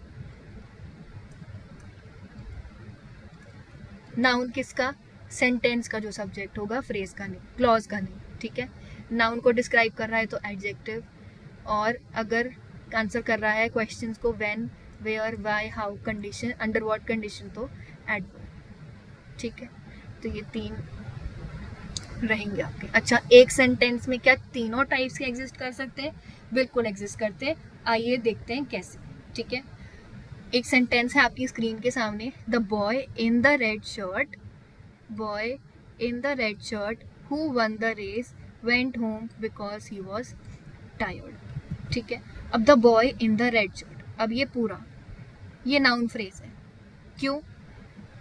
नाउन किसका, सेंटेंस का जो सब्जेक्ट होगा, फ्रेज का नहीं, क्लॉज का नहीं, ठीक है। नाउन को डिस्क्राइब कर रहा है तो एडजेक्टिव, और अगर आंसर कर रहा है क्वेश्चंस को when, where, why, how, condition, under what condition, तो एडवर्ब, ठीक है। तो ये 3 रहेंगे आपके। अच्छा, एक सेंटेंस में क्या तीनों टाइप्स के एग्जिस्ट कर सकते हैं, बिल्कुल एग्जिस्ट करते हैं, आइए देखते हैं कैसे, ठीक है। एक सेंटेंस है आपकी स्क्रीन के सामने, the boy in the red shirt, boy in the red shirt who won the race went home because he was tired, ठीक है। अब the boy in the red shirt, अब ये पूरा ये नाउन फ्रेज है, क्यों,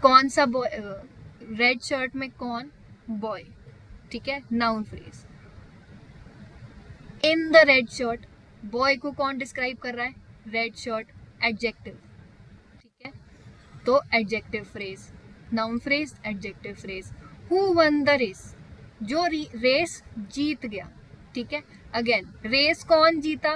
कौन सा बॉय, रेड शर्ट में कौन, बॉय, ठीक है, noun phrase. In the red shirt, boy को कौन डिस्क्राइब कर रहा है, रेड शर्ट, एडजेक्टिव, ठीक है, तो adjective phrase, noun phrase, adjective phrase. Who won the race, जो रेस जीत गया, ठीक है। अगेन रेस कौन जीता,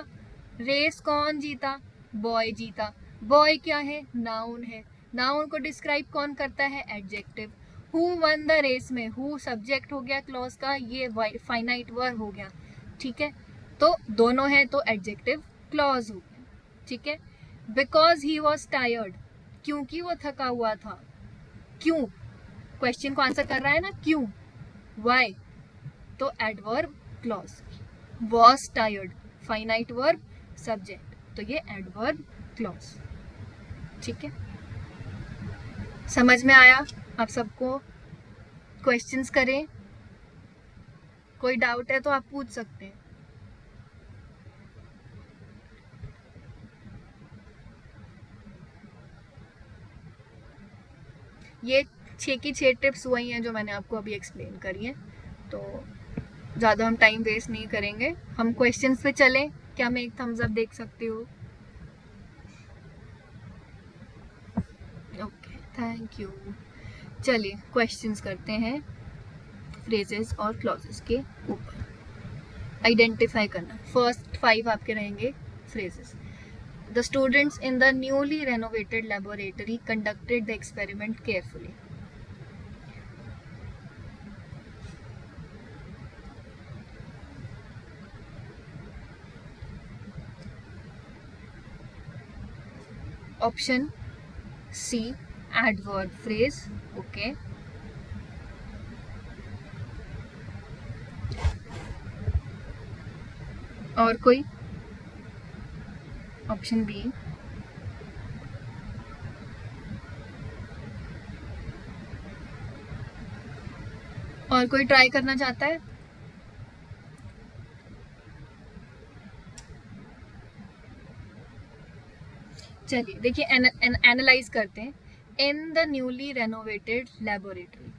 रेस कौन जीता, बॉय जीता। बॉय क्या है, नाउन है, नाउन को डिस्क्राइब कौन करता है, adjective. Who won the race में, हु सब्जेक्ट हो गया क्लॉज का, ये फाइनाइट वर्ब हो गया, ठीक है, तो दोनों है तो एडजेक्टिव क्लॉज हो गया, ठीक है। बिकॉज ही वॉज टायर्ड, क्योंकि वो थका हुआ था, क्यों, क्वेश्चन को आंसर कर रहा है ना, क्यों, वाई, तो adverb clause. Was tired finite verb subject, तो ये एडवर्ब क्लॉज, ठीक है। समझ में आया आप सबको? क्वेश्चंस करें, कोई डाउट है तो आप पूछ सकते हैं। ये 6 की 6 टिप्स वही हैं जो मैंने आपको अभी एक्सप्लेन करी हैं, तो ज़्यादा हम टाइम वेस्ट नहीं करेंगे, हम क्वेश्चंस पे चलें। क्या मैं एक थम्स अप देख सकती हूँ? Okay, thank you. चलिए क्वेश्चंस करते हैं फ्रेजेस और क्लॉजेस के ऊपर। आइडेंटिफाई करना, फर्स्ट 5 आपके रहेंगे phrases. The students in the newly renovated laboratory conducted the experiment carefully. Option C, adverb phrase. Okay. और कोई? Option B. और कोई ट्राई करना चाहता है? चलिए देखिए, एनालाइज करते हैं। In the newly renovated laboratory,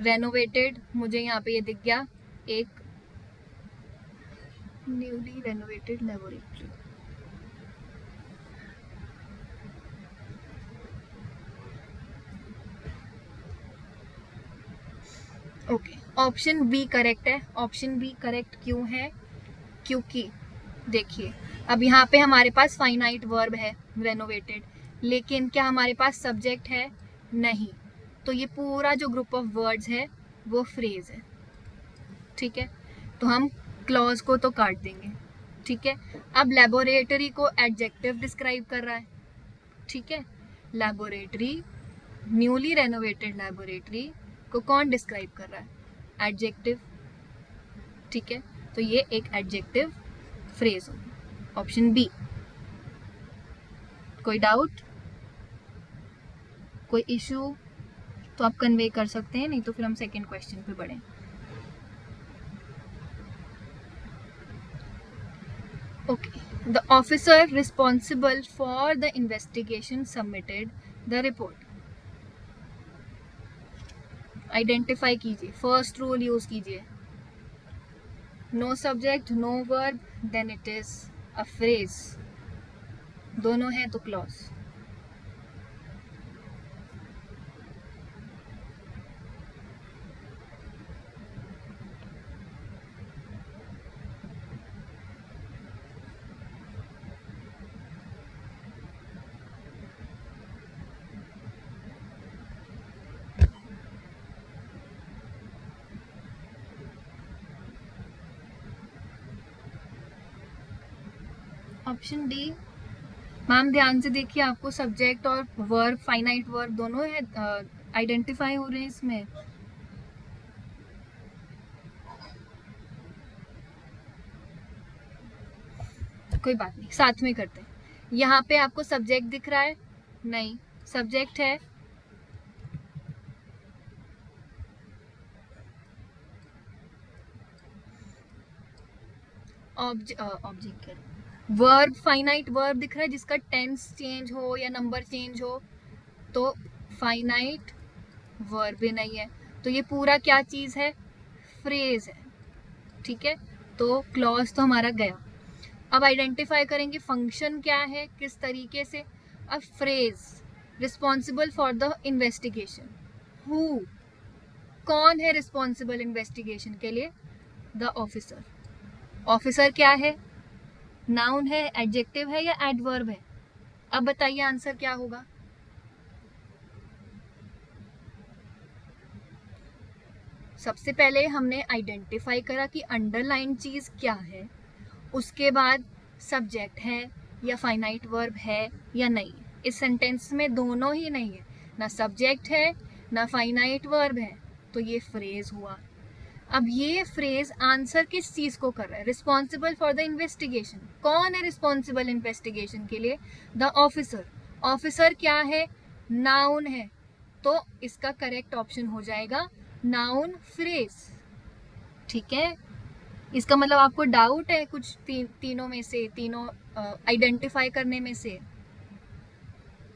renovated मुझे यहाँ पे ये दिख गया, एक newly renovated laboratory, okay, option B correct है। ऑप्शन बी करेक्ट क्यों है? क्योंकि देखिए अब यहाँ पे हमारे पास फाइनाइट वर्ब है रेनोवेटेड, लेकिन क्या हमारे पास सब्जेक्ट है? नहीं, तो ये पूरा जो ग्रुप ऑफ वर्ड्स है वो फ्रेज है, ठीक है, तो हम क्लॉज को तो काट देंगे, ठीक है। अब लेबोरेटरी को एडजेक्टिव डिस्क्राइब कर रहा है, ठीक है, लेबोरेटरी, न्यूली रेनोवेटेड लेबोरेटरी को कौन डिस्क्राइब कर रहा है? एडजेक्टिव, ठीक है, तो ये एक एडजेक्टिव फ्रेज होगी, ऑप्शन बी। कोई डाउट, कोई इशू तो आप कन्वे कर सकते हैं, नहीं तो फिर हम सेकंड क्वेश्चन पे बढ़ें। Okay, the officer responsible for the investigation submitted the report. Identify कीजिए, फर्स्ट रूल यूज कीजिए, no subject no verb then it is a phrase, दोनों है तो क्लॉज। Option D. मैम ध्यान से देखिए, आपको सब्जेक्ट और वर्ब, फाइनाइट वर्ब दोनों है आइडेंटिफाई हो रहे हैं इसमें। कोई बात नहीं, साथ में करते हैं। यहाँ पे आपको सब्जेक्ट दिख रहा है? नहीं, सब्जेक्ट है ऑब्जेक्ट, वर्ब, फाइनाइट वर्ब दिख रहा है जिसका टेंस चेंज हो या नंबर चेंज हो, तो फाइनाइट वर्ब भी नहीं है, तो ये पूरा क्या चीज है? फ्रेज है, ठीक है, तो क्लॉज तो हमारा गया। अब आइडेंटिफाई करेंगे फंक्शन क्या है, किस तरीके से। अब phrase, responsible for the investigation, who, कौन है रिस्पॉन्सिबल इन्वेस्टिगेशन के लिए? द ऑफिसर, ऑफिसर क्या है? नाउन है, एडजेक्टिव है या एडवर्ब है? अब बताइए आंसर क्या होगा? सबसे पहले हमने आइडेंटिफाई करा कि अंडरलाइन चीज क्या है, उसके बाद सब्जेक्ट है या फाइनाइट वर्ब है या नहीं। इस सेंटेंस में दोनों ही नहीं है, ना सब्जेक्ट है ना फाइनाइट वर्ब है, तो ये फ्रेज हुआ। अब ये फ्रेज आंसर किस चीज को कर रहा है? Responsible for the investigation. कौन है रिस्पॉन्सिबल इन्वेस्टिगेशन के लिए? The officer. ऑफिसर क्या है? नाउन है, तो इसका करेक्ट ऑप्शन हो जाएगा नाउन फ्रेज। ठीक है, इसका मतलब आपको डाउट है कुछ तीनों में से, तीनों आइडेंटिफाई करने में से?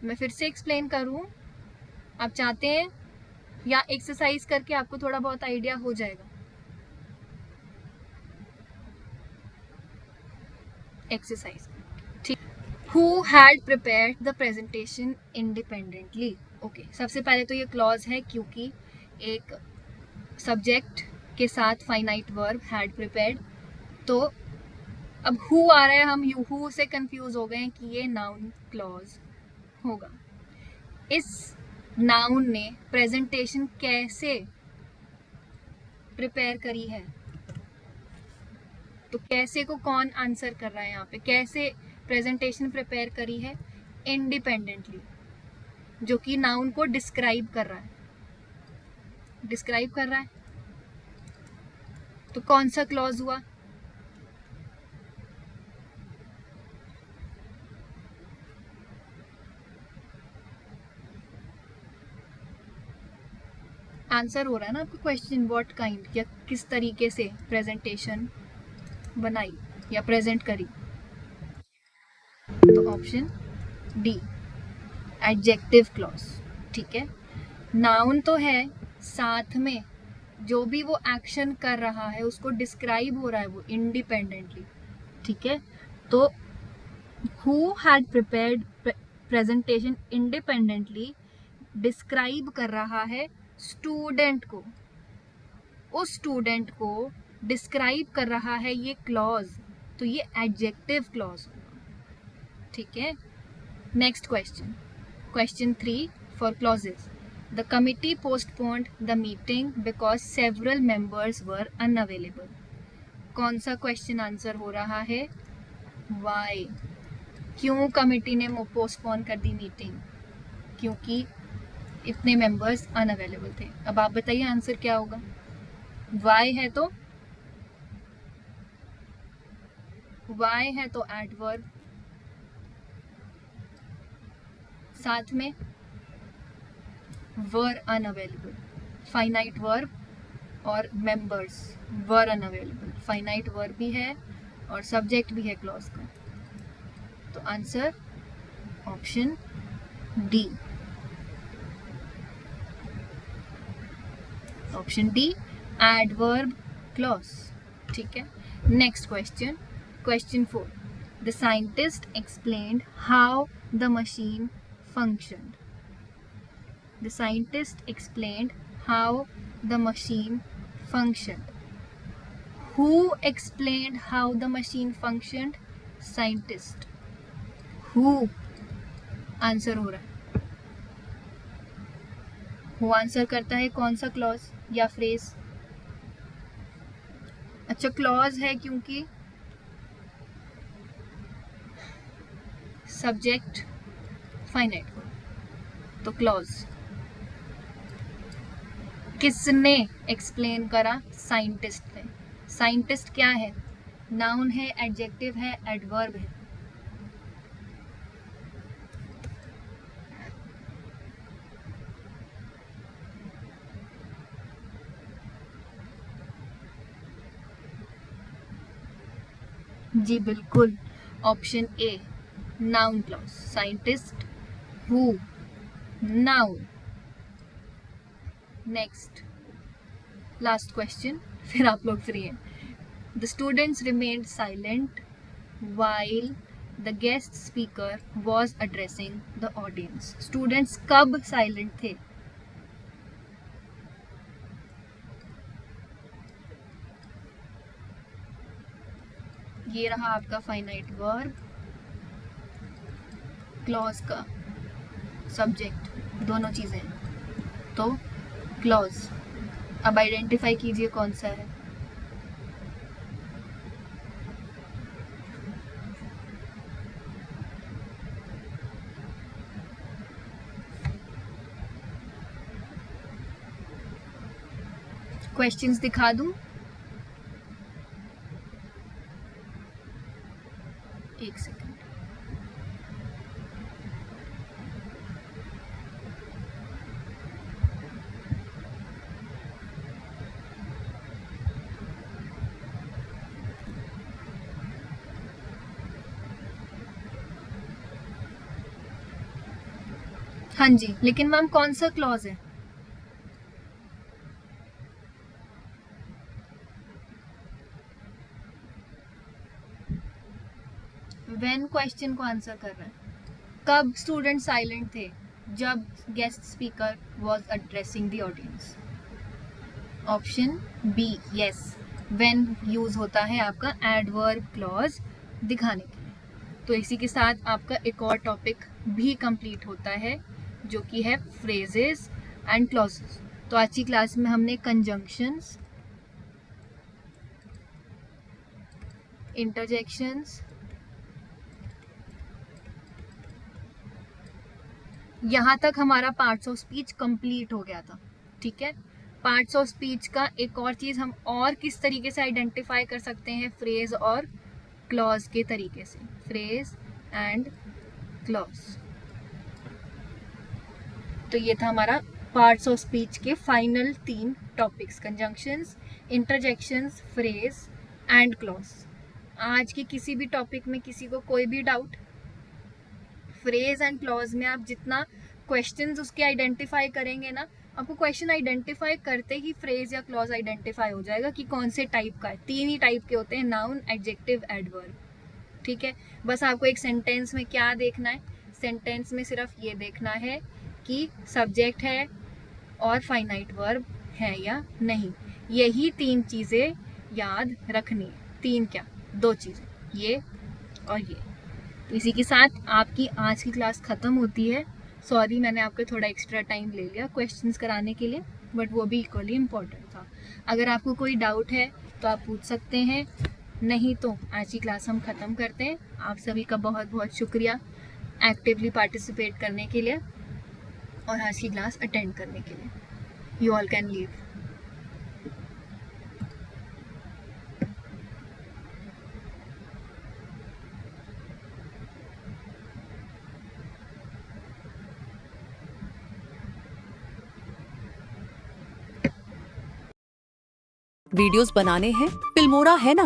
मैं फिर से एक्सप्लेन करूं, आप चाहते हैं, या एक्सरसाइज करके आपको थोड़ा बहुत आइडिया हो जाएगा? एक्सरसाइज, ठीक। Who had prepared the presentation independently? Okay, सबसे पहले तो ये क्लॉज है क्योंकि एक सब्जेक्ट के साथ फाइनाइट वर्ब हैड प्रिपेयर्ड, तो अब हु आ रहा है, हम हु से कंफ्यूज हो गए हैं कि ये नाउन क्लॉज होगा। इस नाउन ने प्रेजेंटेशन कैसे प्रिपेयर करी है? तो कैसे को कौन आंसर कर रहा है यहाँ पे? कैसे प्रेजेंटेशन प्रिपेयर करी है? इंडिपेंडेंटली, जो कि नाउन को डिस्क्राइब कर रहा है। डिस्क्राइब कर रहा है, तो कौन सा क्लॉज हुआ? आंसर हो रहा है ना आपको क्वेश्चन, व्हाट काइंड, या किस तरीके से प्रेजेंटेशन बनाई या प्रेजेंट करी। तो ऑप्शन डी, एडजेक्टिव क्लॉज। ठीक है, नाउन तो है, साथ में जो भी वो एक्शन कर रहा है उसको डिस्क्राइब हो रहा है वो इंडिपेंडेंटली। ठीक है, तो who had prepared presentation independently describe कर रहा है स्टूडेंट को, उस स्टूडेंट को डिस्क्राइब कर रहा है ये क्लॉज, तो ये एडजेक्टिव क्लॉज। ठीक है, next question, question 3 for clauses. The committee postponed the meeting because several members were unavailable. कौन सा क्वेश्चन आंसर हो रहा है? वाई। क्यों कमिटी ने पोस्टपोन कर दी मीटिंग? क्योंकि इतने मेंबर्स अनअवेलेबल थे। अब आप बताइए आंसर क्या होगा? वाई है तो एडवर्ब, साथ में वर अनअवेलेबल, फाइनाइट वर्ब और मेंबर्स वर अनअवेलेबल। फाइनाइट वर्ब भी है और सब्जेक्ट भी है क्लॉज का, तो answer option D, option D adverb clause. ठीक है, next question, question 4। The scientist explained how the machine functioned. The scientist explained how the machine functioned. Who explained how the machine functioned? Scientist. Who answer हो रहा है, who आंसर करता है कौन सा क्लॉज या फ्रेज? अच्छा, क्लॉज है क्योंकि सब्जेक्ट फाइनाइट वर्ब, तो क्लॉज। किसने एक्सप्लेन करा? साइंटिस्ट ने। साइंटिस्ट क्या है? नाउन है, एडजेक्टिव है, एडवर्ब है। जी बिल्कुल, option A, noun clause. Scientist, who, noun. Next, last question, फिर आप लोग फ्री हैं। The students remained silent while the guest speaker was addressing the audience. Students कब साइलेंट थे? ये रहा आपका फाइनाइट वर्ब, क्लॉज का सब्जेक्ट, दोनों चीज़ें। तो क्लॉज, अब आइडेंटिफाई कीजिए कौन सा है। क्वेश्चंस दिखा दूं? एक सेकंड। हाँ जी, लेकिन मैम कौन सा क्लॉज है? व्हेन क्वेश्चन को आंसर कर रहे हैं। कब स्टूडेंट साइलेंट थे? जब guest speaker was addressing the audience. Option B, yes, when use होता है आपका एडवर्ब क्लॉज दिखाने के लिए। तो इसी के साथ आपका एक और टॉपिक भी कंप्लीट होता है जो कि है फ्रेजेस एंड क्लॉजेस। तो आज की क्लास में हमने कंजंक्शंस, इंटरजेक्शंस, यहाँ तक हमारा पार्ट्स ऑफ स्पीच कंप्लीट हो गया था। ठीक है, पार्ट्स ऑफ स्पीच का एक और चीज़ हम और किस तरीके से आइडेंटिफाई कर सकते हैं, फ्रेज और क्लॉज के तरीके से, फ्रेज एंड क्लॉज। तो ये था हमारा पार्ट्स ऑफ स्पीच के final 3 topics, conjunctions, interjections, phrase and clause. आज के किसी भी टॉपिक में किसी को कोई भी डाउट? फ्रेज एंड क्लॉज में आप जितना क्वेश्चंस उसके आइडेंटिफाई करेंगे ना, आपको क्वेश्चन आइडेंटिफाई करते ही फ्रेज या क्लॉज आइडेंटिफाई हो जाएगा कि कौन से टाइप का है। 3 ही टाइप के होते हैं, नाउन, एडजेक्टिव, एडवर्ब। ठीक है, बस आपको एक सेंटेंस में क्या देखना है, सेंटेंस में सिर्फ ये देखना है कि सब्जेक्ट है और फाइनाइट वर्ब है या नहीं। यही 3 चीज़ें याद रखनी है। 3 क्या, 2 चीज़ें, ये और ये। तो इसी के साथ आपकी आज की क्लास ख़त्म होती है। सॉरी मैंने आपका थोड़ा एक्स्ट्रा टाइम ले लिया क्वेश्चंस कराने के लिए, बट वो भी इक्वली इम्पोर्टेंट था। अगर आपको कोई डाउट है तो आप पूछ सकते हैं, नहीं तो आज की क्लास हम ख़त्म करते हैं। आप सभी का बहुत बहुत शुक्रिया एक्टिवली पार्टिसिपेट करने के लिए और आज की क्लास अटेंड करने के लिए। You all can leave. Videos बनाने हैं, फिल्मोरा है ना।